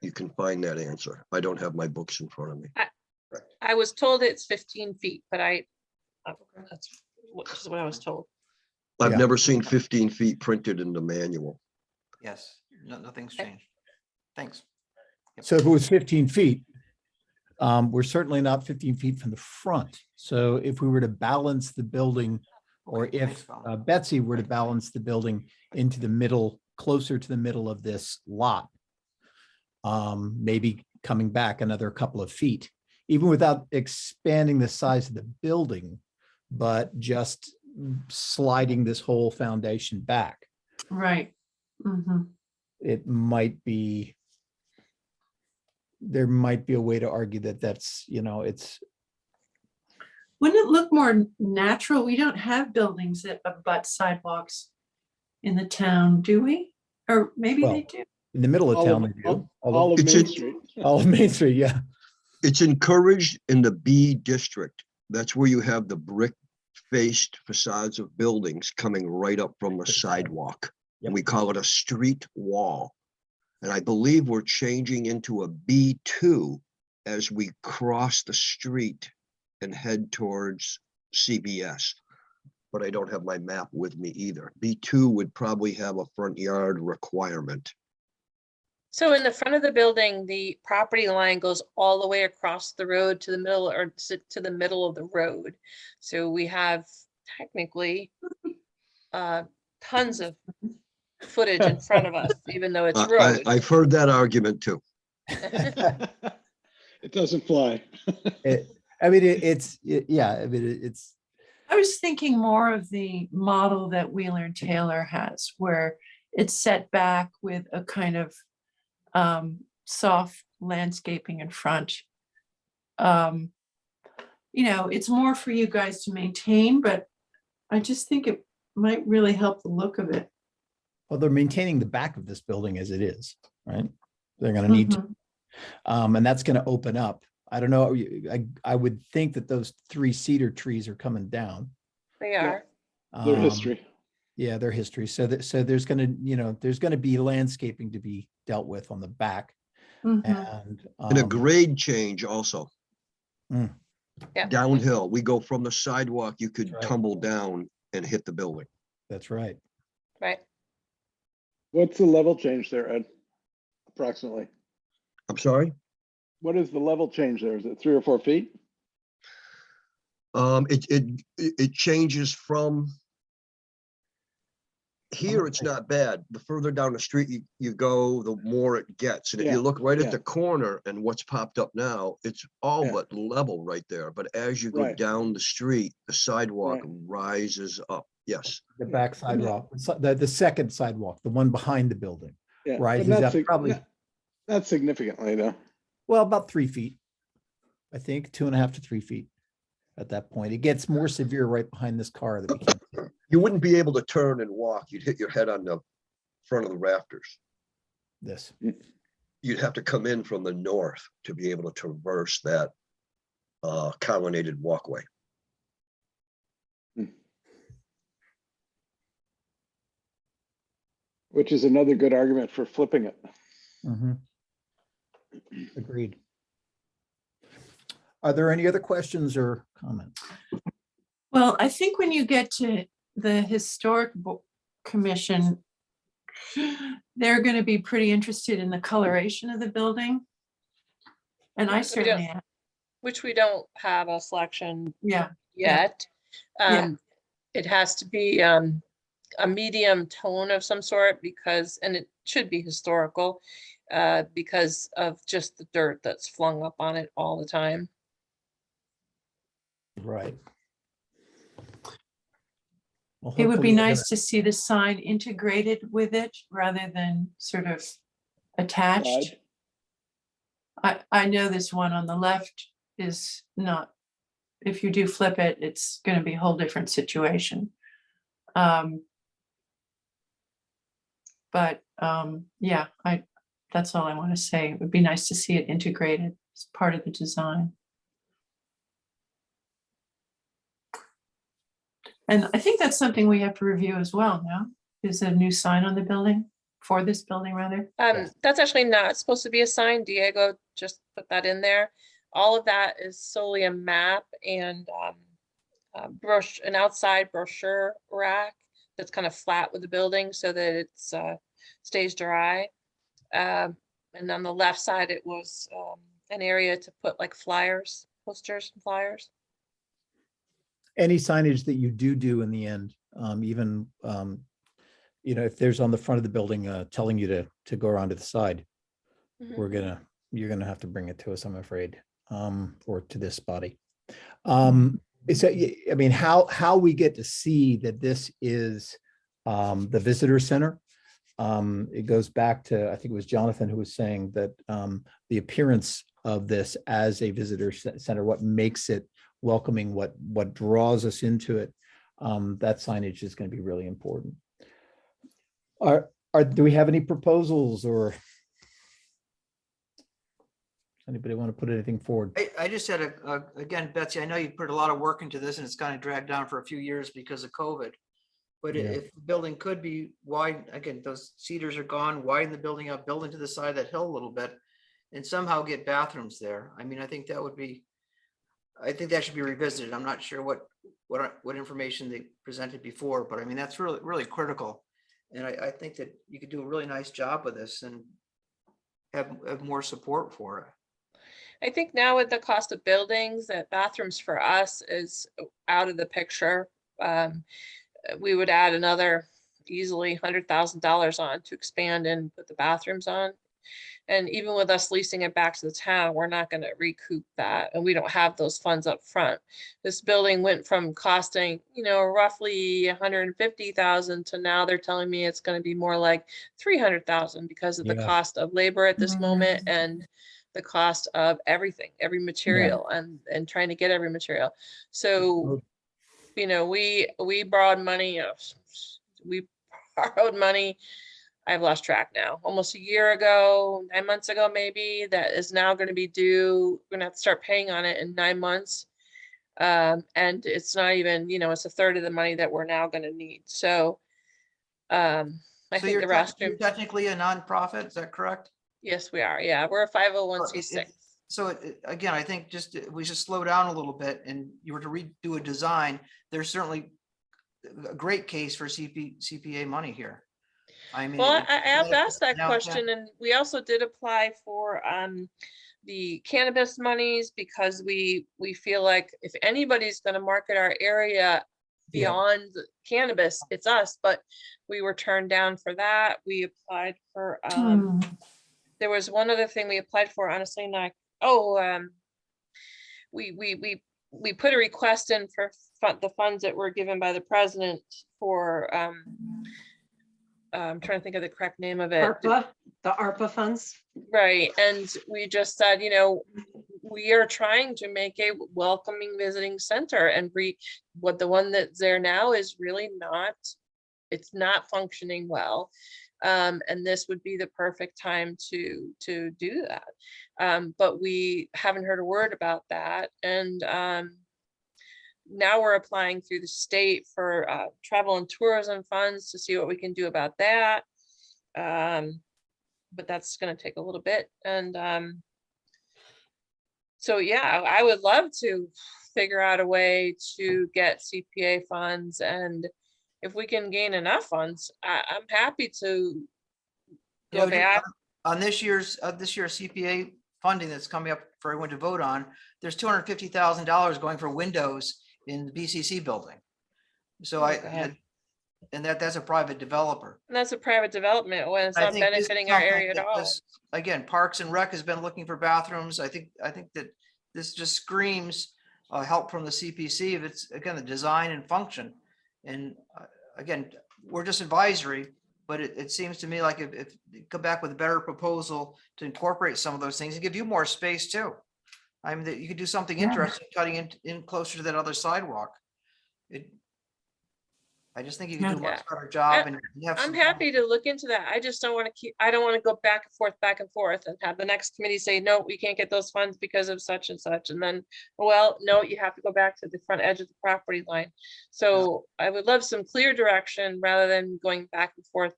you can find that answer. I don't have my books in front of me. I was told it's 15 feet, but that's just what I was told. I've Yeah. never seen 15 feet printed in the manual. Yes, nothing's Okay. changed. Thanks. So if it was 15 feet, we're certainly not 15 feet from the front. So if we were to balance the building, or Okay, thanks, if Colin. Betsy were to balance the building into the middle, closer to the middle of this lot, maybe coming back another couple of feet, even without expanding the size of the building, but just sliding this whole foundation back, right. Mhm. it might be, there might be a way to argue that that's, it's, Wouldn't it look more natural? We don't have buildings that abut sidewalks in the town, do we? Or maybe they Well, do. in the middle of All town, of- they do. All of It's Main in- Street. All of Main Street, yeah. It's encouraged in the B district. That's where you have the brick faced facades of buildings coming right up from the sidewalk. And we call it a street wall. And I believe we're changing into a B2 as we cross the street and head towards CBS. But I don't have my map with me either. B2 would probably have a front yard requirement. So in the front of the building, the property line goes all the way across the road to the middle or to the middle of the road. So we have technically tons of footage in front of us, even though it's road. I've heard that argument too. It doesn't fly. I mean, yeah, I mean, it's, I was thinking more of the model that Wheeler and Taylor has, where it's set back with a kind of soft landscaping in front. It's more for you guys to maintain, but I just think it might really help the look of it. well, they're maintaining the back of this building as it is, right? They're gonna need to, Mhm. and that's gonna open up. I don't know, I would think that those 3 cedar trees are coming down. They are. Their Um, history. Yeah, their history. So there's gonna, there's gonna be landscaping to be dealt with on the back. Mhm. And And a grade change also. Mm. Yeah. Downhill, we go from the sidewalk, you could Right. tumble down and hit the building. that's right. Right. What's the level change there, Ed? Approximately. I'm sorry? What is the level change there? Is it 3 or 4 feet? It changes from here, it's not bad. The further down the street you go, the more it gets. And if Yeah, you look right yeah. at the corner and what's popped up now, it's all Yeah. but level right there. But as you go Right. down the street, the sidewalk Right. rises up. Yes. The back sidewalk, the second sidewalk, the one behind the building, Yeah, but rises not up sig- probably, not significantly though. well, about 3 feet. I think 2.5 to 3 feet at that point. It gets more severe right behind this car that we can't. You wouldn't be able to turn and walk. You'd hit your head on the front of the rafters. This. You'd have to come in from the north to be able to traverse that colonnaded walkway. Which is another good argument for flipping it. Mhm. Agreed. Are there any other questions or comments? Well, I think when you get to the historic commission, they're going to be pretty interested in the coloration of the building. And I Yeah. certainly am. Which we don't have a selection Yeah, Yeah. yet. Yeah. It has to be a medium tone of some sort because, and it should be historical because of just the dirt that's flung up on it all the time. Right. Well, it would hopefully be we're nice to see the sign integrated with it rather than sort of attached. I know this one on the left is not, if you do flip it, it's going to be a whole different situation. Yeah, that's all I want to say. It would be nice to see it integrated as part of the design. And I think that's something we have to review as well now, is a new sign on the building, for this building rather. Yes. That's actually not supposed to be a sign. Diego just put that in there. All of that is solely a map and an outside brochure rack that's kind of flat with the building so that it's stays dry. And on the left side, it was an area to put like flyers, posters and flyers. any signage that you do in the end, even, if there's on the front of the building, telling you to go around to the side, Mhm. you're gonna have to bring it to us, I'm afraid, or to this body. So, I mean, how we get to see that this is, the visitor center. It goes back to, I think it was Jonathan who was saying that, the appearance of this as a visitor center, what makes it welcoming, what draws us into it, that signage is going to be really important. Do we have any proposals, or anybody want to put anything forward? I just had again, Betsy, I know you put a lot of work into this and it's kind of dragged down for a few years because of COVID. But Yeah. if the building could be wide, again, those cedars are gone, widen the building up, build into the side of that hill a little bit and somehow get bathrooms there. I mean, I think that should be revisited. I'm not sure what information they presented before, but I mean, that's really, really critical. And I think that you could do a really nice job with this and have more support for it. I think now with the cost of buildings, that bathrooms for us is out of the picture. We would add another easily $100,000 on to expand and put the bathrooms on. And even with us leasing it back to the town, we're not going to recoup that. And we don't have those funds up front. This building went from costing, roughly 150,000 to now they're telling me it's going to be more like 300,000 because of the Yeah. cost of labor at this moment and the cost of everything, every material and trying to get every material. So, we borrowed money, we borrowed money. I've lost track now, almost a year ago, 9 months ago, maybe, that is now going to be due. We're going to have to start paying on it in 9 months. And it's not even, it's a third of the money that we're now going to need. So I So think you're the restroom, you're technically a nonprofit, is that correct? yes, we are. Yeah, we're a 501c6. So again, I think just if we just slow down a little bit and you were to redo a design, there's certainly a great case for CPA money here. I mean. Well, I have asked that Now, question, and we also did apply for the cannabis monies because we feel like if anybody's going to market our area beyond cannabis, it's us. But we were turned down for that. We applied for there was one other thing we applied for, honestly, not we put a request in for the funds that were given by the president for I'm trying to think of the correct name of it. ARPA, the ARPA funds. Right. And we just said, we are trying to make a welcoming visiting center, and the one that's there now is really it's not functioning well. And this would be the perfect time to do that. But we haven't heard a word about that. And now we're applying through the state for travel and tourism funds to see what we can do about that. But that's gonna take a little bit, and so yeah, I would love to figure out a way to get CPA funds, and if we can gain enough funds, I'm happy to You go know, back. on this year's CPA funding that's coming up for everyone to vote on, there's $250,000 going for windows in the BCC building. So Oh, God. and that's a private developer. And that's a private development when it's I not think this is benefiting our something area at that all. just- Again, Parks and Rec has been looking for bathrooms. I think that this just screams help from the CPC if it's, again, the design and function. And again, we're just advisory, but it seems to me like if you come back with a better proposal to incorporate some of those things and give you more space too. I mean, that you could do something Yeah. interesting, cutting in closer to that other sidewalk. I just think you can do a much better job and have I'm some. happy to look into that. I just don't want to I don't want to go back and forth and have the next committee say, no, we can't get those funds because of such and such. And then, well, no, you have to go back to the front edge of the property line. So I would love some clear direction rather than going back and forth.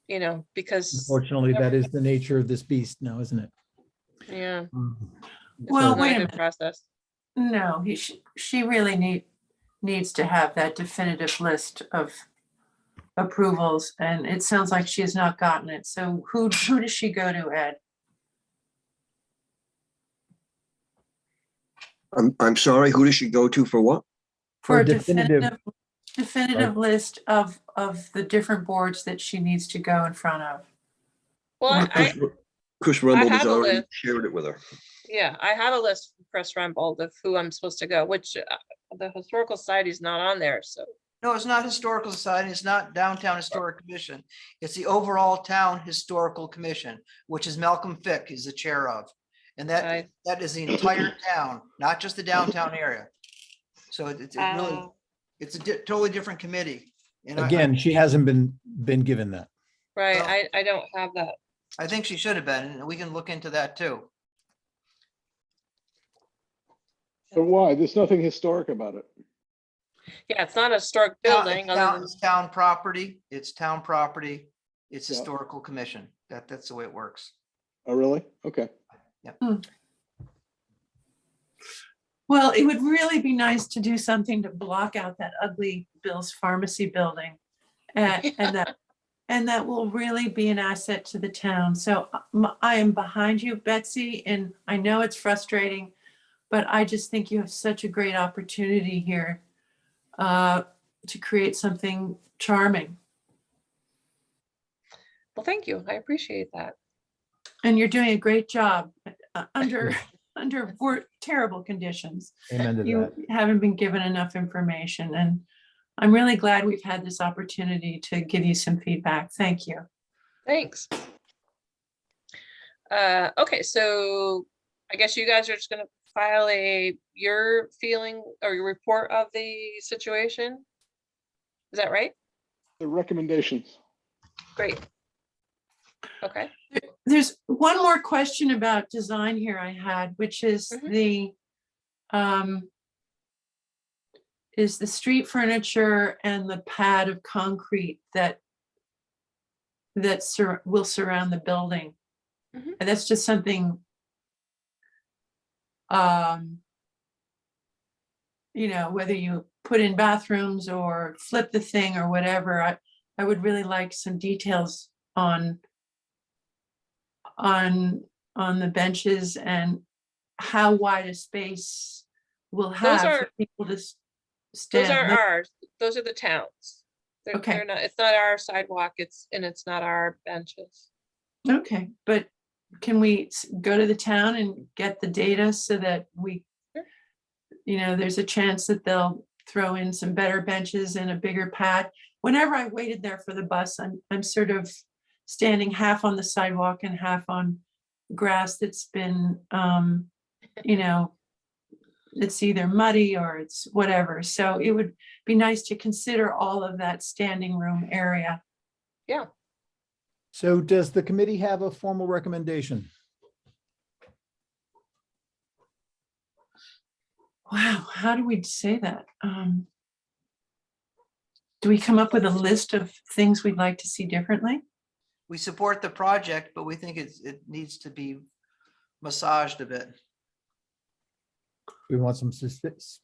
You know, because, Unfortunately, that is the nature of this beast now, isn't it? yeah, it's Well, not wait a good minute. process. No, she really needs to have that definitive list of approvals, and it sounds like she has not gotten it. So who does she go to, Ed? I'm sorry, who does she go to for what? For a definitive- definitive list of the different boards that she needs to go in front of. Well, Chris Rumble has have a already list. shared it with her. yeah, I have a list from Chris Rumbold of who I'm supposed to go, which the Historical Society is not on there, so. No, it's not Historical Society. It's not Downtown Historic Commission. It's the overall Town Historical Commission, which is Malcolm Fick is the chair of. And I- that is the entire town, not just the downtown area. So it's really, uh, it's a totally different committee. And Again, she hasn't been given that. Right, Well- I don't have that. I think she should have been, and we can look into that too. But why? There's nothing historic about it. Yeah, it's not a historic Town- building, it's town- other than, It's town property. It's town property. It's Yeah. Historical Commission. That's the way it works. Oh, really? Okay. Well, it would really be nice to do something to block out that ugly Bill's Pharmacy building. And that will really be an asset to the town. So I am behind you, Betsy, and I know it's frustrating, but I just think you have such a great opportunity here to create something charming. well, thank you, I appreciate that. And you're doing a great job under terrible conditions. Amen to You that. haven't been given enough information, and I'm really glad we've had this opportunity to give you some feedback. Thank you. Thanks. Okay, so I guess you guys are just gonna file your feeling or your report of the situation? Is that right? The recommendations. Great. Okay, There's one more question about design here I had, which is Mhm. the street furniture and the pad of concrete that will surround the building. Mhm. And that's just something, whether you put in bathrooms or flip the thing or whatever, I would really like some details on the benches and how wide a space we'll have for are- people to those stand. are ours, those are the towns. Okay. They're not, it's not our sidewalk, it's not our benches. Okay, but can we go to the town and get the data so that Sure. there's a chance that they'll throw in some better benches and a bigger pad? Whenever I waited there for the bus, I'm sort of standing half on the sidewalk and half on grass that's been, it's either muddy or it's whatever. So it would be nice to consider all of that standing room area. Yeah, So does the committee have a formal recommendation? Wow, how do we say that? do we come up with a list of things we'd like to see differently? We support the project, but we think it needs to be massaged a bit. We want some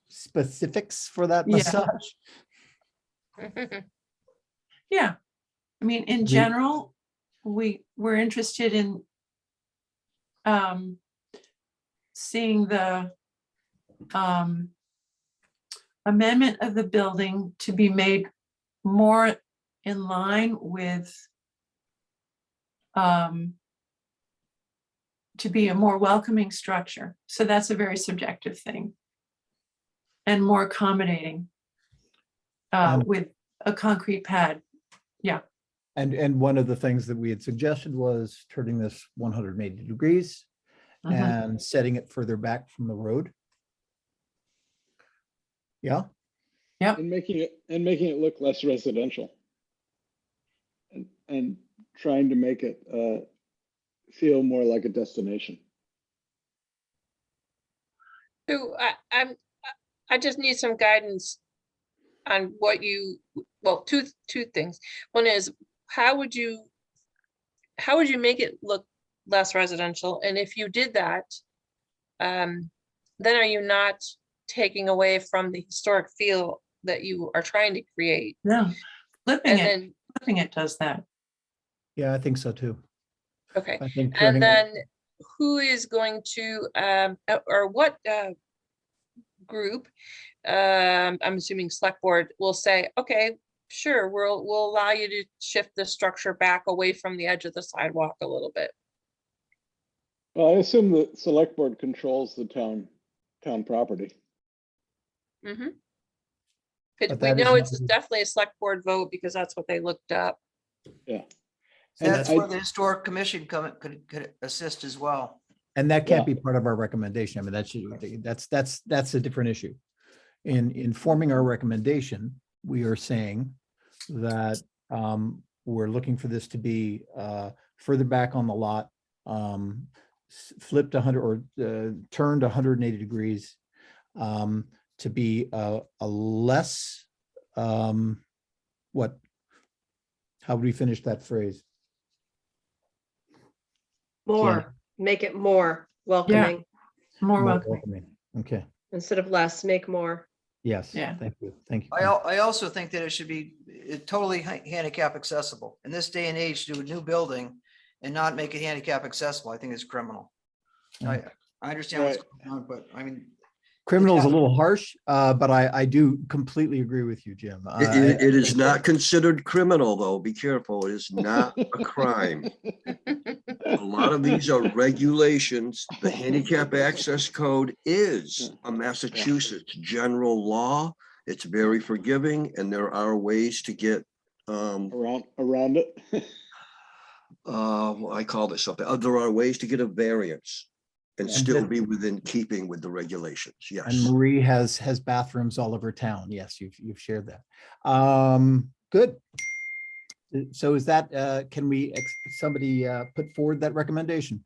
specifics for that Yeah. massage. Yeah, I mean, in general, we're interested in seeing the amendment of the building to be made more in line with to be a more welcoming structure. So that's a very subjective thing. And more accommodating with a concrete pad. And one of the things that we had suggested was turning this 180 degrees Mhm. and setting it further back from the road. Yeah, And making it look less residential. And trying to make it feel more like a destination. So I just need some guidance on what you, well, two things. One is, how would you make it look less residential? And if you did that, then are you not taking away from the historic feel that you are trying to create? Yeah, And then, flipping it does that. yeah, I think so too. okay, I think and turning it- then who is going to, or what group, I'm assuming select board will say, okay, sure, we'll allow you to shift the structure back away from the edge of the sidewalk a little bit. Well, I assume the select board controls the town property. Mm-hmm. But We that know is it's not- definitely a select board vote because that's what they looked up. Yeah. And That's I- where the historic commission could assist as well. And that can't Yeah. be part of our recommendation. I mean, that's a different issue. In forming our recommendation, we are saying that we're looking for this to be further back on the lot, flipped 100 or turned 180 degrees, to be a less, what? How would we finish that phrase? More, make it more welcoming More More welcoming. welcoming. Okay, instead of less, make more. yes, Yeah. thank you, thank you. I also think that it should be totally handicap accessible. In this day and age, to do a new building and not make it handicap accessible, I think is criminal. I understand what's going on, but I mean, Criminal is a Yeah. little harsh, but I do completely agree with you, Jim. It is not considered criminal, though. Be careful. It is not a crime. A lot of these are regulations. The handicap access code is a Massachusetts general law. It's very forgiving, and there are ways to get, Around it. I call this something, there are ways to get a variance and Yeah. still be within keeping with the regulations. And Yes. Marie has bathrooms all over town. Yes, you've shared that. Good. So is that, can we, somebody put forward that recommendation?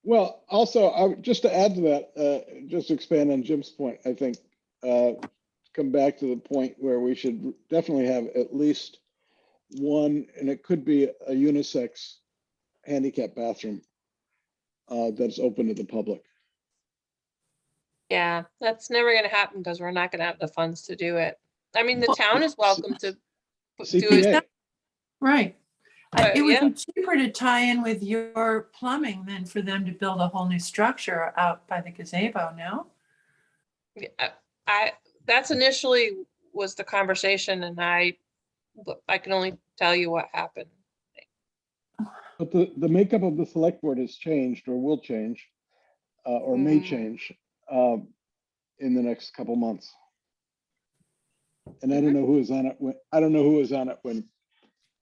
Well, also, just to add to that, just to expand on Jim's point, I think, come back to the point where we should definitely have at least one, and it could be a unisex handicap bathroom that's open to the public. Yeah, that's never gonna happen because we're not gonna have the funds to do it. I mean, the Well, town is welcome to do it. CPA, Right. But, It would yeah. be cheaper to tie in with your plumbing than for them to build a whole new structure out by the gazebo, no? That's initially was the conversation and I can only tell you what happened. but the makeup of the select board has changed or will change, or may Mm. change in the next couple months. And I don't know who was on it when,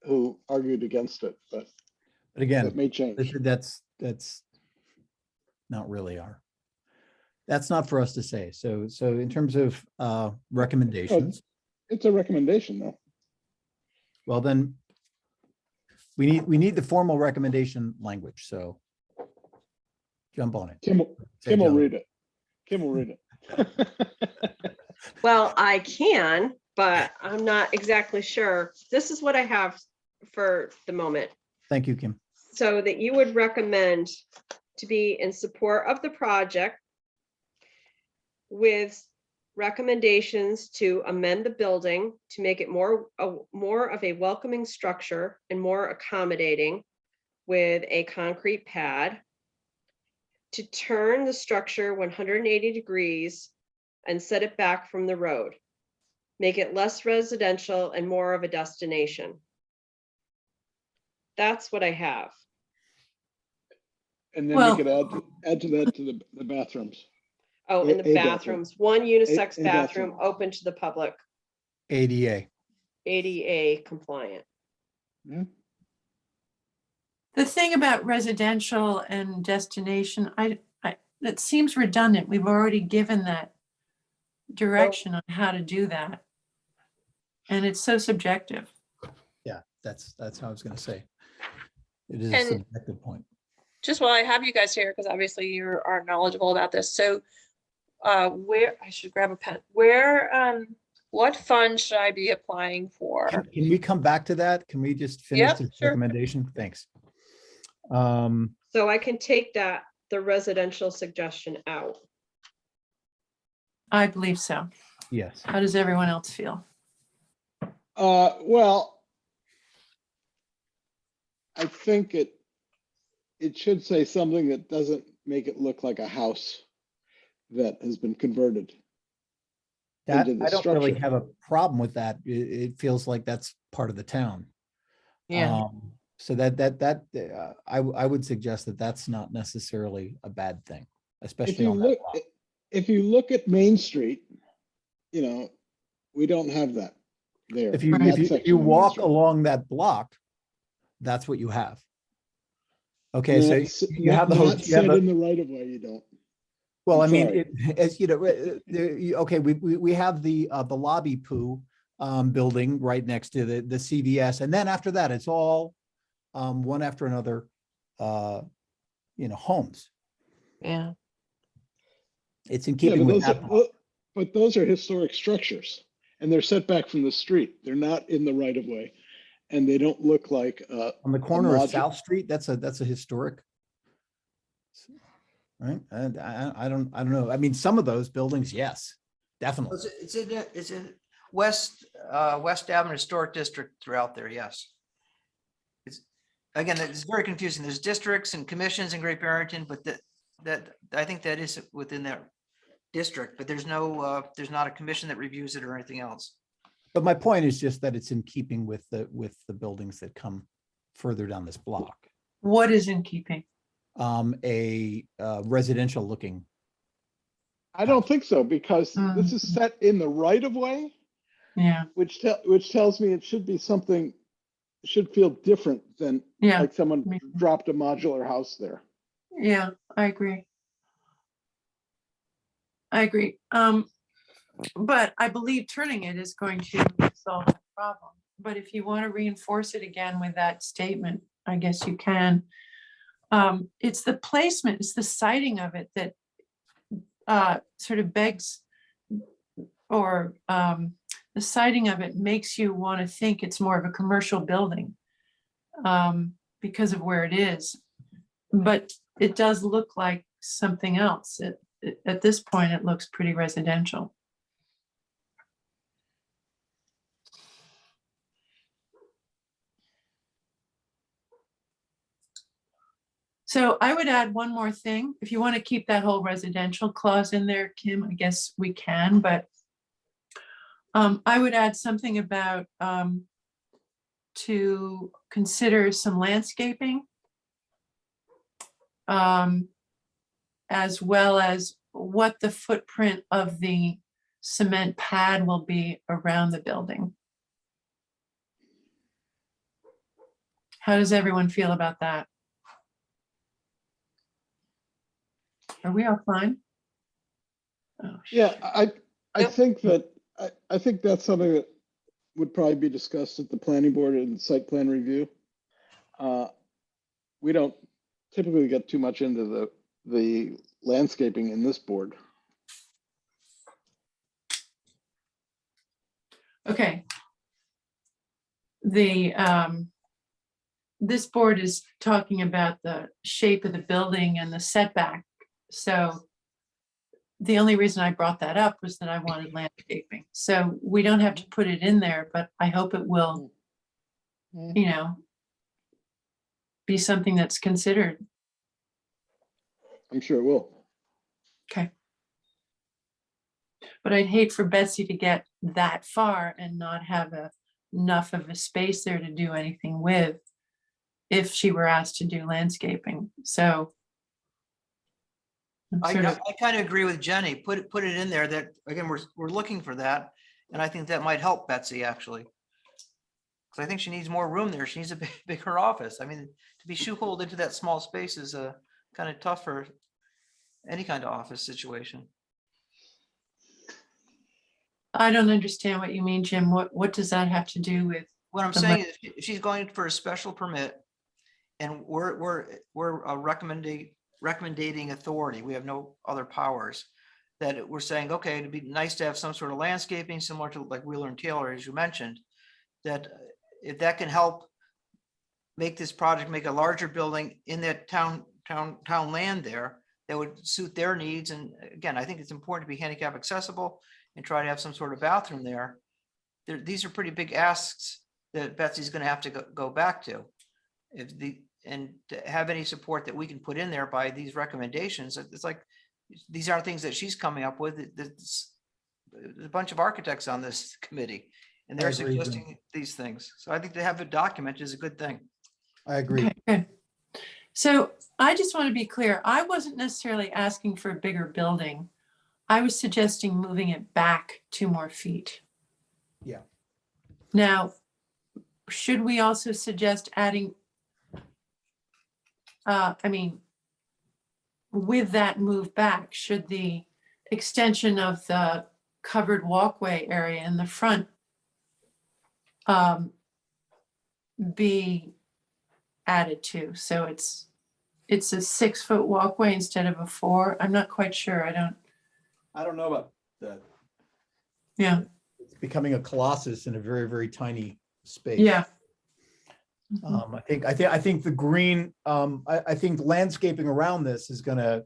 who argued against it, but But it again, may change. that's not really that's not for us to say. So in terms of recommendations, It's a recommendation, though. well, then we need the formal recommendation language, so jump on it. Kim will Say, John. read it. Kim will read it. Well, I can, but I'm not exactly sure. This is what I have for the moment. Thank you, Kim. So that you would recommend to be in support of the project with recommendations to amend the building to make it more of a welcoming structure and more accommodating with a concrete pad, to turn the structure 180 degrees and set it back from the road, make it less residential and more of a destination. That's what I have. And then Well- we could add to that to the bathrooms. Oh, A- and the a bathroom. bathrooms, one unisex A bathroom bathroom. open to the public, ADA. ADA compliant. Yeah. The thing about residential and destination, that seems redundant. We've already given that direction on how to do that. And it's so subjective. Yeah, that's how I was gonna say. It is a And- subjective point. Just while I have you guys here, because obviously you are knowledgeable about this. So where, I should grab a pen. What fund should I be applying for? Can we come back to that? Can we just finish Yep, this sure. recommendation? Thanks. So I can take that, the residential suggestion out. I believe so. Yes. How does everyone else feel? Well, I think it should say something that doesn't make it look like a house that has been converted. That, into the I don't really structure. have a problem with that. It feels like that's part of the town. So I would suggest that that's not necessarily a bad thing, If especially you on that look, block. if you look at Main Street, you know, we don't have that there. If you, in if that you, if section you of Main walk Street. along that block, that's what you have. Okay, so Not s- you have the, not you have set the, in the right of way, you don't. well, I I'm mean, sorry. as you know, okay, we have the lobby poo building right next to the CVS, and then after that, it's all one after another, homes. Yeah. It's in Yeah, keeping but with those that. are, but those are historic structures and they're set back from the street. They're not in the right of way. And they don't look like, On the corner of logic- South Street, that's a historic. Right, and I don't know. I mean, some of those buildings, yes, definitely. It's in West Avenue Historic District throughout there, yes. Again, it's very confusing. There's districts and commissions in Great Barrington, but I think that is within that district, but there's not a commission that reviews it or anything else. But my point is just that it's in keeping with the buildings that come further down this block. What is in keeping? A residential looking. I don't think so, because this Mm. is set in the right of way, Yeah, which tells me it should be something, should feel different than yeah, like someone me- dropped a modular house there. yeah, I agree. I agree. But I believe turning it is going to solve the problem. But if you want to reinforce it again with that statement, I guess you can. It's the placement, it's the siting of it that sort of begs, or the siting of it makes you want to think it's more of a commercial building because of where it is. But it does look like something else. At this point, it looks pretty residential. So I would add one more thing. If you want to keep that whole residential clause in there, Kim, I guess we can, but I would add something about to consider some landscaping, as well as what the footprint of the cement pad will be around the building. How does everyone feel about that? Are we all fine? Oh, Yeah, I Yep. think that, I think that's something that would probably be discussed at the planning board and site plan review. We don't typically get too much into the landscaping in this board. Okay. The, this board is talking about the shape of the building and the setback. So the only reason I brought that up was that I wanted landscaping. So we don't have to put it in there, but I hope it will, you know, be something that's considered. I'm sure it will. Okay. But I'd hate for Betsy to get that far and not have enough of a space there to do anything with if she were asked to do landscaping. So I'm I sort of, kind of agree with Jenny. Put it in there that, again, we're looking for that. And I think that might help Betsy actually. Because I think she needs more room there. She needs a bigger office. I mean, to be shoehorned into that small space is kind of tough for any kind of office situation. I don't understand what you mean, Jim. What does that have to do with? What I'm The saying is if she's going for a special permit and we're a recommending authority. We have no other powers. That we're saying, okay, it'd be nice to have some sort of landscaping similar to like Wheeler and Taylor, as you mentioned, that if that can help make this project, make a larger building in that town land there, that would suit their needs. And again, I think it's important to be handicap accessible and try to have some sort of bathroom there. These are pretty big asks that Betsy's going to have to go back to. And to have any support that we can put in there by these recommendations, it's like, these aren't things that she's coming up with. There's a bunch of architects on this committee and they're I agree, Jim. suggesting these things. So I think to have a document is a good thing. I agree. Okay, good. So I just want to be clear. I wasn't necessarily asking for a bigger building. I was suggesting moving it back 2 more feet. Yeah. Now, should we also suggest adding, I mean, with that move back, should the extension of the covered walkway area in the front be added to? So it's a 6-foot walkway instead of a 4. I'm not quite sure. I don't know about that. Yeah, It's becoming a colossus in a very, very tiny space. yeah. I think the green, I think landscaping around this is gonna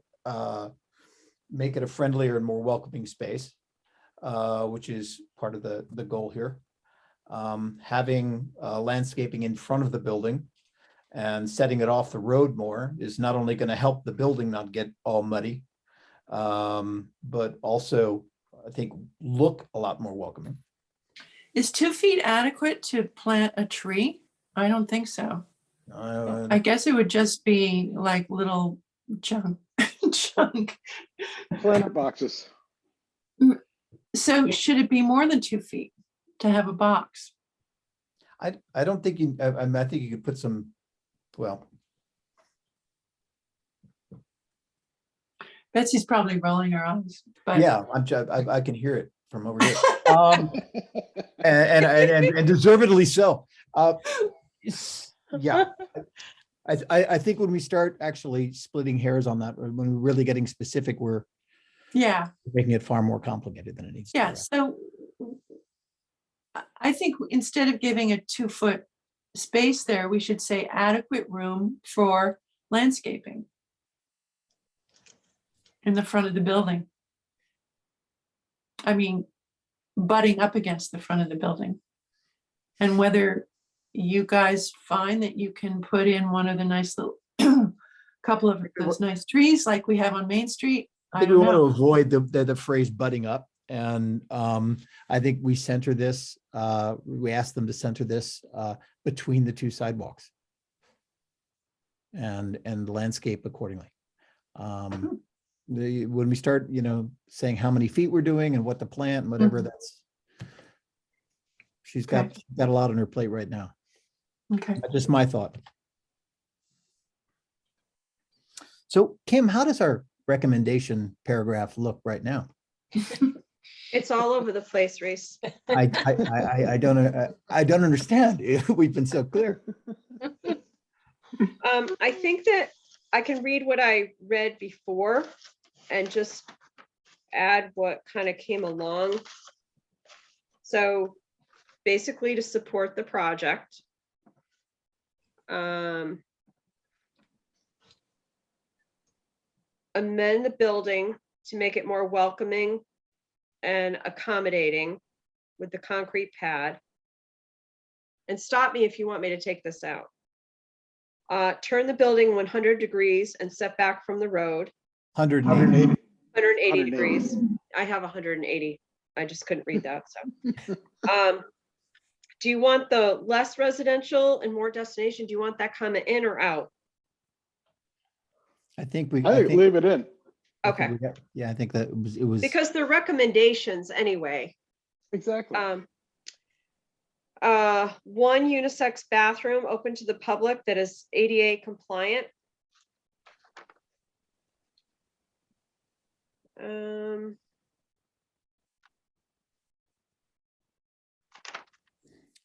make it a friendlier and more welcoming space, which is part of the goal here. Having landscaping in front of the building and setting it off the road more is not only gonna help the building not get all muddy, but also, I think, look a lot more welcoming. Is 2 feet adequate to plant a tree? I don't think so. Uh, I guess it would just be like little junk. Planter boxes. So should it be more than 2 feet to have a box? I don't think you, I think you could put some, well, Betsy's probably rolling her eyes, but yeah, I can hear it from over here. And deservedly so. Yeah. I think when we start actually splitting hairs on that, when we're really getting specific, we're yeah, making it far more complicated than it needs to be. yeah. So I think instead of giving a 2-foot space there, we should say adequate room for landscaping in the front of the building. I mean, butting up against the front of the building. And whether you guys find that you can put in one of the nice little couple of those nice trees like we have on Main Street. I I think we don't want to know. avoid the phrase butting up. And I think we center this, we ask them to center this between the 2 sidewalks and landscape accordingly. When we start, saying how many feet we're doing and what to plant and whatever, that's, she's got a lot on her plate right now. Okay. That's just my thought. So Kim, how does our recommendation paragraph look right now? It's all over the place, Reese. I don't understand. We've been so clear. I think that I can read what I read before and just add what kind of came along. So basically to support the project. Amend the building to make it more welcoming and accommodating with the concrete pad. And stop me if you want me to take this out. Turn the building 100 degrees and set back from the road, 180. 180. 180 degrees. I have 180. I just couldn't read that, so. Do you want the less residential and more destination? Do you want that comment in or out? I think we. I think leave it in. I think Okay, we got- Yeah, I think that it was. because they're recommendations anyway. Exactly. One unisex bathroom open to the public that is ADA compliant.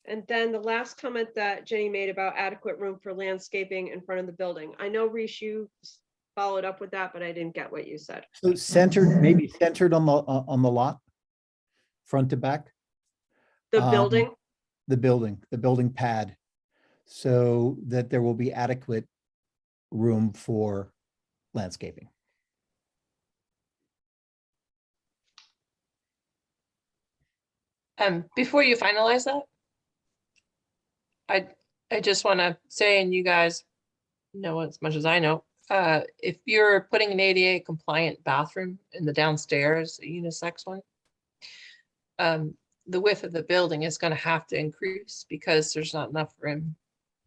And then the last comment that Jenny made about adequate room for landscaping in front of the building. I know, Reese, you followed up with that, but I didn't get what you said. So centered, maybe centered on the lot, front to back, The Um, building, the building pad, so that there will be adequate room for landscaping. Before you finalize that, I just want to say, and you guys know as much as I know, if you're putting an ADA compliant bathroom in the downstairs, a unisex one, the width of the building is going to have to increase because there's not enough room.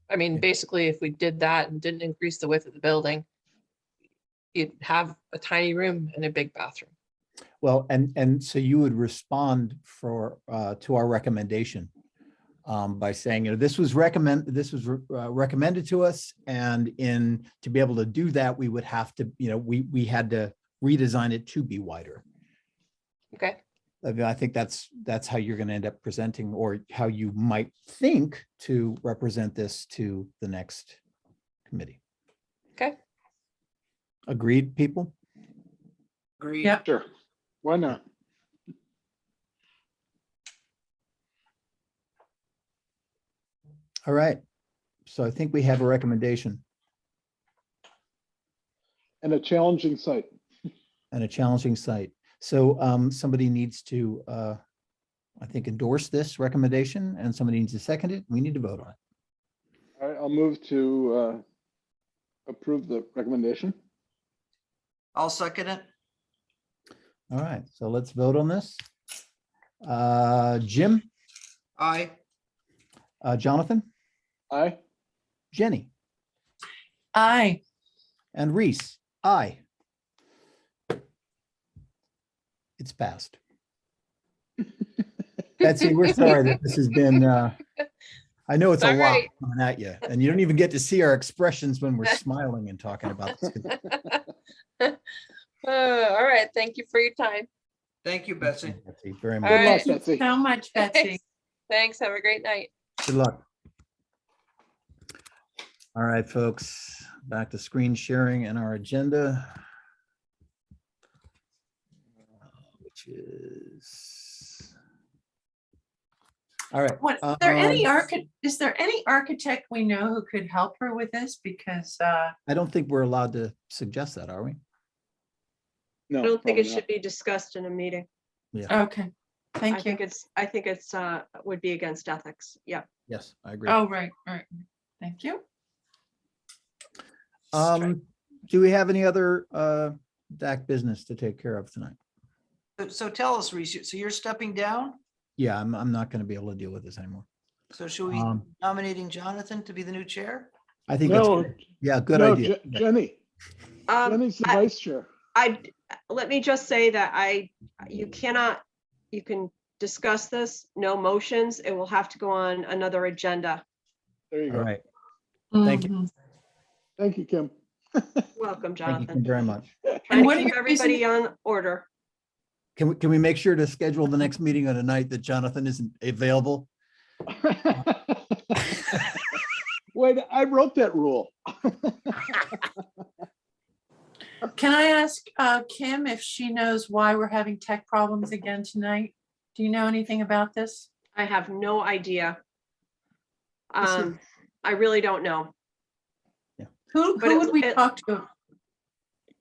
I mean, Yeah. basically, if we did that and didn't increase the width of the building, you'd have a tiny room and a big bathroom. Well, and so you would respond to our recommendation by saying, this was recommended to us, and to be able to do that, we would have to, we had to redesign it to be wider. Okay. I mean, I think that's how you're going to end up presenting, or how you might think to represent this to the next committee. Okay. Agreed, people? Agreed. Yep. Sure. Why not? All right. So I think we have a recommendation And a challenging site. and a challenging site. So somebody needs to, I think, endorse this recommendation, and somebody needs to second it. We need to vote on it. All right, I'll move to approve the recommendation. I'll second it. All right, so let's vote on this. Jim, Aye. Jonathan, Aye. Jenny, Aye. and Reese. Aye. It's passed. Betsy, we're sorry that this has been, I know it's a All lot right. coming at you, and you don't even get to see our expressions when we're smiling and talking about this. All right. Thank you for your time. Thank you, Betsy. Betsy, very All much. Good right. luck, Betsy. So much, Betsy. Thanks. Have a great night. Good luck. All right, folks, back to screen sharing and our agenda. Which is. All right. What, is there any architect we know who could help her with this? Because, I don't think we're allowed to suggest that, are we? No, I don't think probably it should be discussed in a meeting. okay, I thank you. think it's would be against ethics. Yeah. Yes, I agree. Oh, right, right. Thank you. Do we have any other DAC business to take care of tonight? So tell us, Reese, so you're stepping down? Yeah, I'm not going to be able to deal with this anymore. So should we Um, nominating Jonathan to be the new chair? I think No, it's, yeah, good no, idea. Jenny. Jenny's the I- vice chair. let me just say that you can discuss this, no motions. It will have to go on another agenda. There you All go. right, Thank you. Mhm. Thank you, Kim. Welcome, thank you Jonathan. very much. Trying And to what are keep your everybody on order. Can we make sure to schedule the next meeting on a night that Jonathan isn't available? Wait, I wrote that rule. Can I ask Kim if she knows why we're having tech problems again tonight? Do you know anything about this? I have no idea. This is- I really don't know. Who But would we it- talk to?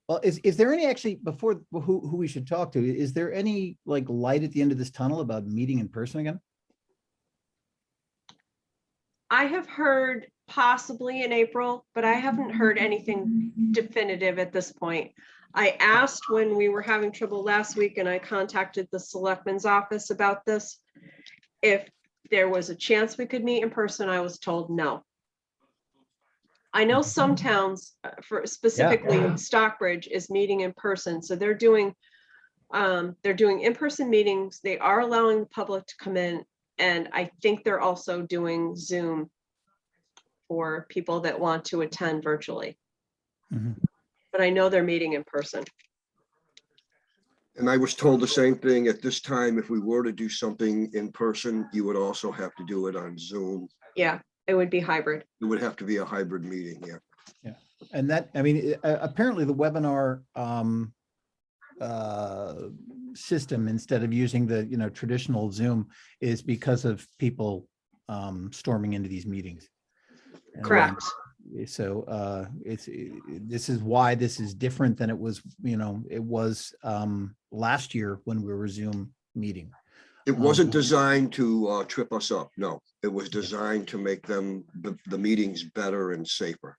Well, is there any actually, before, who we should talk to, is there any like light at the end of this tunnel about meeting in person again? I have heard possibly in April, but I haven't heard anything definitive at this point. I asked when we were having trouble last week and I contacted the selectman's office about this. If there was a chance we could meet in person, I was told no. I know some towns, for specifically Stockbridge is meeting in person, so they're doing in-person meetings. They are allowing the public to come in, and I think they're also doing Zoom for people that want to attend virtually. Mhm. But I know they're meeting in person. And I was told the same thing at this time. If we were to do something in person, you would also have to do it on Zoom. Yeah, it would be hybrid. It would have to be a hybrid meeting, yeah. And that, I mean, apparently the webinar system, instead of using the, traditional Zoom, is because of people storming into these meetings. And, Correct. So this is why this is different than it was, it was last year when we were Zoom meeting. It wasn't designed to trip us up. No, it was designed to make them, the meetings better and safer.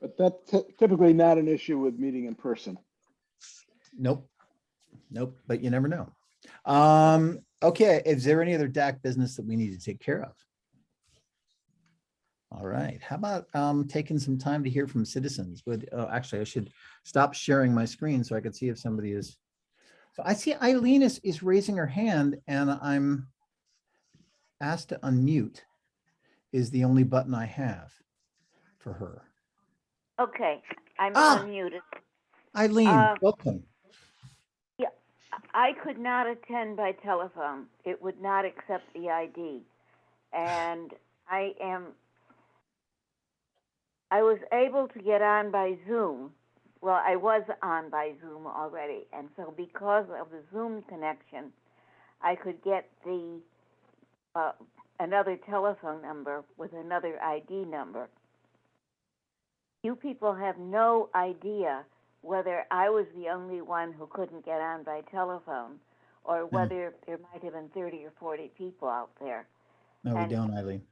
But that's typically not an issue with meeting in person. Nope. But you never know. Okay, is there any other DAC business that we need to take care of? All right, how about taking some time to hear from citizens? Actually, I should stop sharing my screen so I can see if somebody is. So I see Eileen is raising her hand, and I'm asked to unmute is the only button I have for her. Okay, I'm Ah. unmuted. Eileen, welcome. I could not attend by telephone. It would not accept the ID. And I was able to get on by Zoom. Well, I was on by Zoom already. And so because of the Zoom connection, I could get the another telephone number with another ID number. You people have no idea whether I was the only one who couldn't get on by telephone or whether there might have been 30 or 40 people out there. No, we And- don't, Eileen.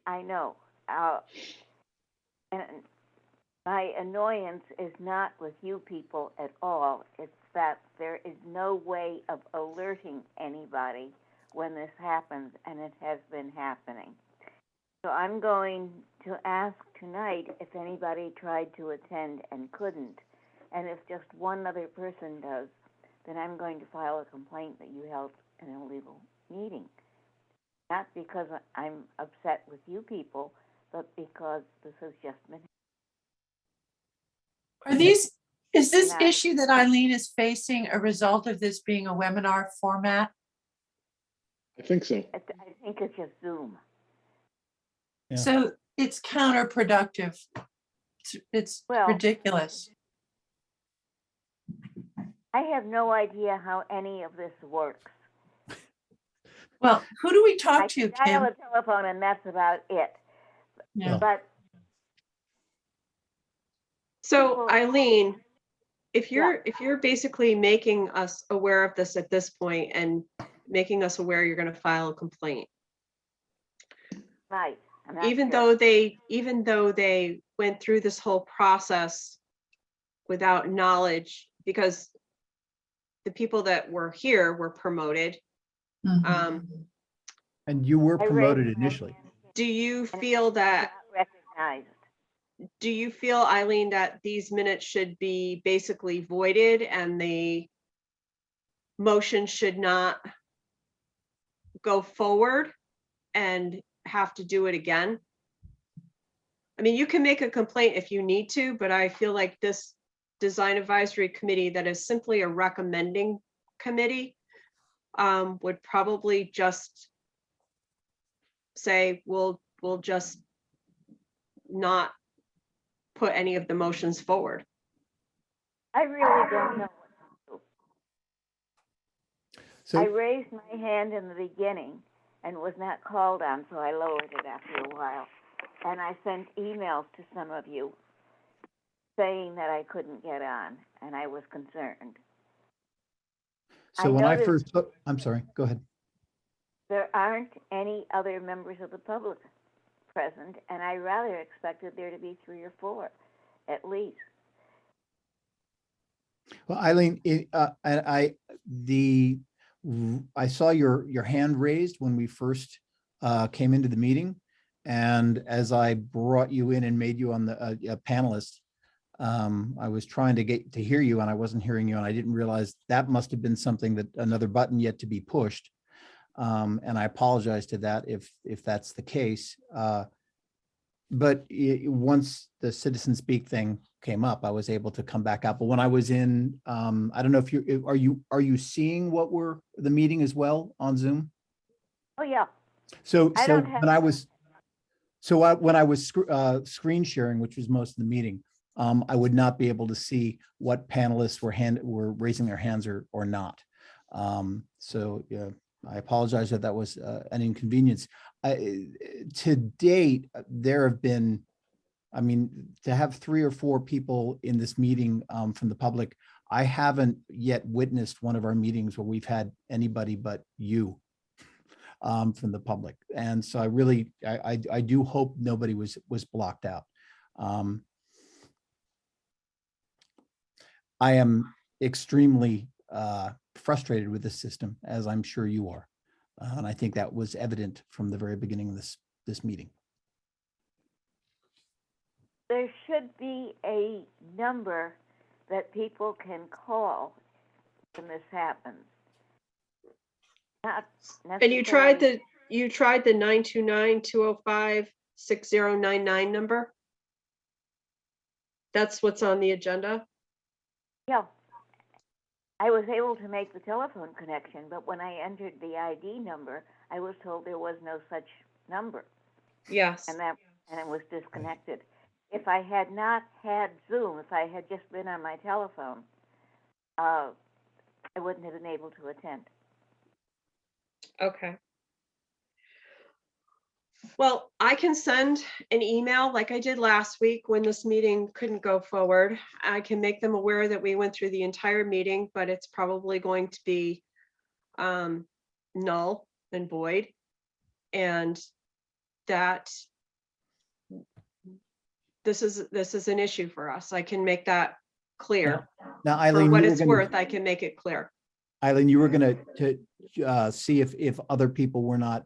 I know. And my annoyance is not with you people at all. It's that there is no way of alerting anybody when this happens, and it has been happening. So I'm going to ask tonight if anybody tried to attend and couldn't. And if just one other person does, then I'm going to file a complaint that you held an illegal meeting. Not because I'm upset with you people, but because this has just been. Is this Yeah. issue that Eileen is facing a result of this being a webinar format? I think so. I think it's just Zoom. Yeah. So it's counterproductive. It's Well- ridiculous. I have no idea how any of this works. Well, who do we I talk to, can dial Kim? a telephone and that's about it. Yeah. But So People- Eileen, if Yeah. you're basically making us aware of this at this point and making us aware you're going to file a complaint, right. I'm not even sure. though they went through this whole process without knowledge, because the people that were here were promoted. Mhm. And you were I raised promoted my initially. hand Do you and feel it's that, not recognized. do you feel, Eileen, that these minutes should be basically voided and the motion should not go forward and have to do it again? I mean, you can make a complaint if you need to, but I feel like this design advisory committee that is simply a recommending committee would probably just say, we'll just not put any of the motions forward. I really don't know what to do. So, raised my hand in the beginning and was not called on, so I lowered it after a while. And I sent emails to some of you saying that I couldn't get on, and I was concerned. I so when I noticed- first, I'm sorry, go ahead. There aren't any other members of the public present, and I rather expected there to be 3 or 4, at least. Well, Eileen, I saw your hand raised when we first came into the meeting. And as I brought you in and made you on the a panelist, I was trying to get to hear you and I wasn't hearing you, and I didn't realize that must have been something that another button yet to be pushed. And I apologize to that if that's the case. But once the citizen speak thing came up, I was able to come back out. But when I was in, I don't know if are you seeing what the meeting as well on Zoom? Oh, yeah. So I don't have- when I was screen sharing, which was most of the meeting, I would not be able to see what panelists were raising their hands or not. So yeah, I apologize that that was an inconvenience. To date, there have been, I mean, to have 3 or 4 people in this meeting from the public, I haven't yet witnessed one of our meetings where we've had anybody but you from the public. And so I really, I do hope nobody was blocked out. I am extremely frustrated with this system, as I'm sure you are. And I think that was evident from the very beginning of this meeting. There should be a number that people can call when this happens. Not And you tried necessarily- the 929-205-6099 number? That's what's on the agenda? Yeah. I was able to make the telephone connection, but when I entered the ID number, I was told there was no such number, Yes. and it was disconnected. If I had not had Zoom, if I had just been on my telephone, I wouldn't have been able to attend. Okay. Well, I can send an email like I did last week when this meeting couldn't go forward. I can make them aware that we went through the entire meeting, but it's probably going to be null and void. And that this is an issue for us. I can make that clear. Now, For Eileen, what you were it's gonna- worth, I can make it clear. Eileen, you were going to see if other people were not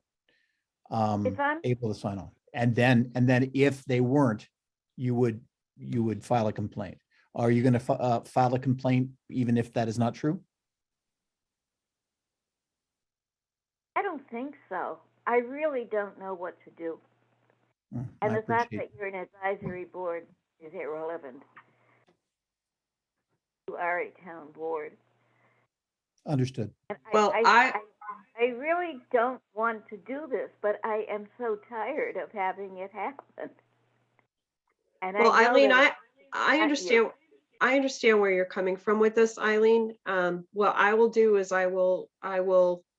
If I'm able to sign on, and then if they weren't, you would file a complaint. Are you going to file a complaint even if that is not true? I don't think so. I really don't know what to do. I And the fact appreciate that you're an advisory board is irrelevant. You are a town board. Understood. And Well, I really don't want to do this, but I am so tired of having it happen. And Well, I know Eileen, that I you. I understand where you're coming from with this, Eileen. What I will do is I will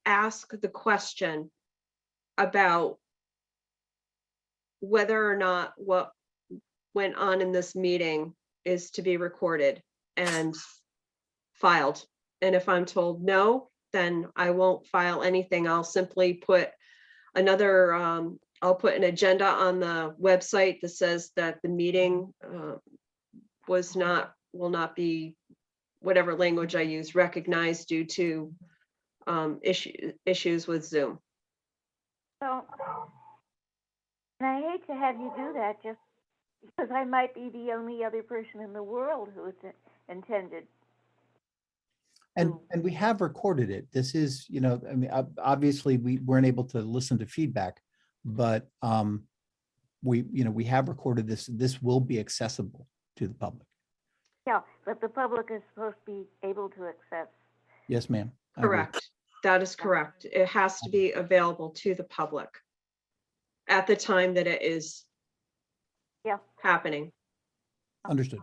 ask the question about whether or not what went on in this meeting is to be recorded and filed. And if I'm told no, then I won't file anything. I'll simply put another, I'll put an agenda on the website that says that the meeting will not be, whatever language I use, recognized due to issues with Zoom. So, and I hate to have you do that just because I might be the only other person in the world who is intended. And we have recorded it. This is, I mean, obviously we weren't able to listen to feedback, but we have recorded this. This will be accessible to the public. Yeah, but the public is supposed to be able to access. Yes, ma'am. I agree. Correct. That is correct. It has to be available to the public at the time that it is Yeah. happening. Understood.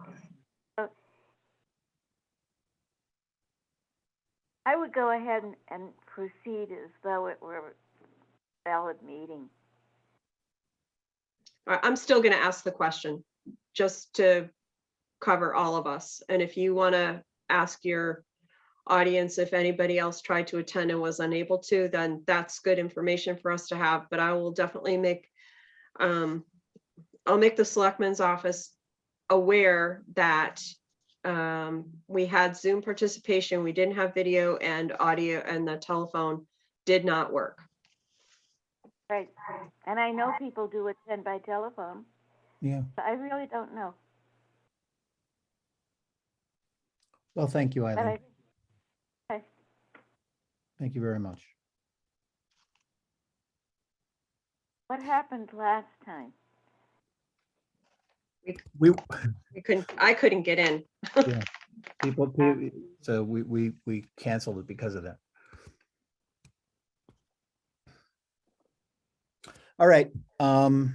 I would go ahead and proceed as though it were a valid meeting. I'm still gonna ask the question, just to cover all of us. And if you wanna ask your audience if anybody else tried to attend and was unable to, then that's good information for us to have, but I will definitely make, I'll make the selectman's office aware that we had Zoom participation, we didn't have video and audio, and the telephone did not work. Right. And I know people do attend by telephone. Yeah. But I really don't know. Well, thank you, But Eileen. I, Thank you very much. what happened last time? We, I couldn't get in. so we canceled it because of that. All right. I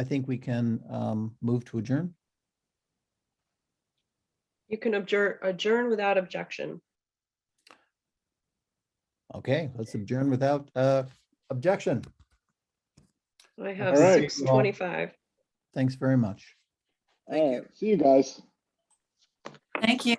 think we can move to adjourn. You can adjourn without objection. Okay, let's adjourn without objection. I have All right. 6:25. Thanks very much. Thank All you. right, see you guys. Thank you.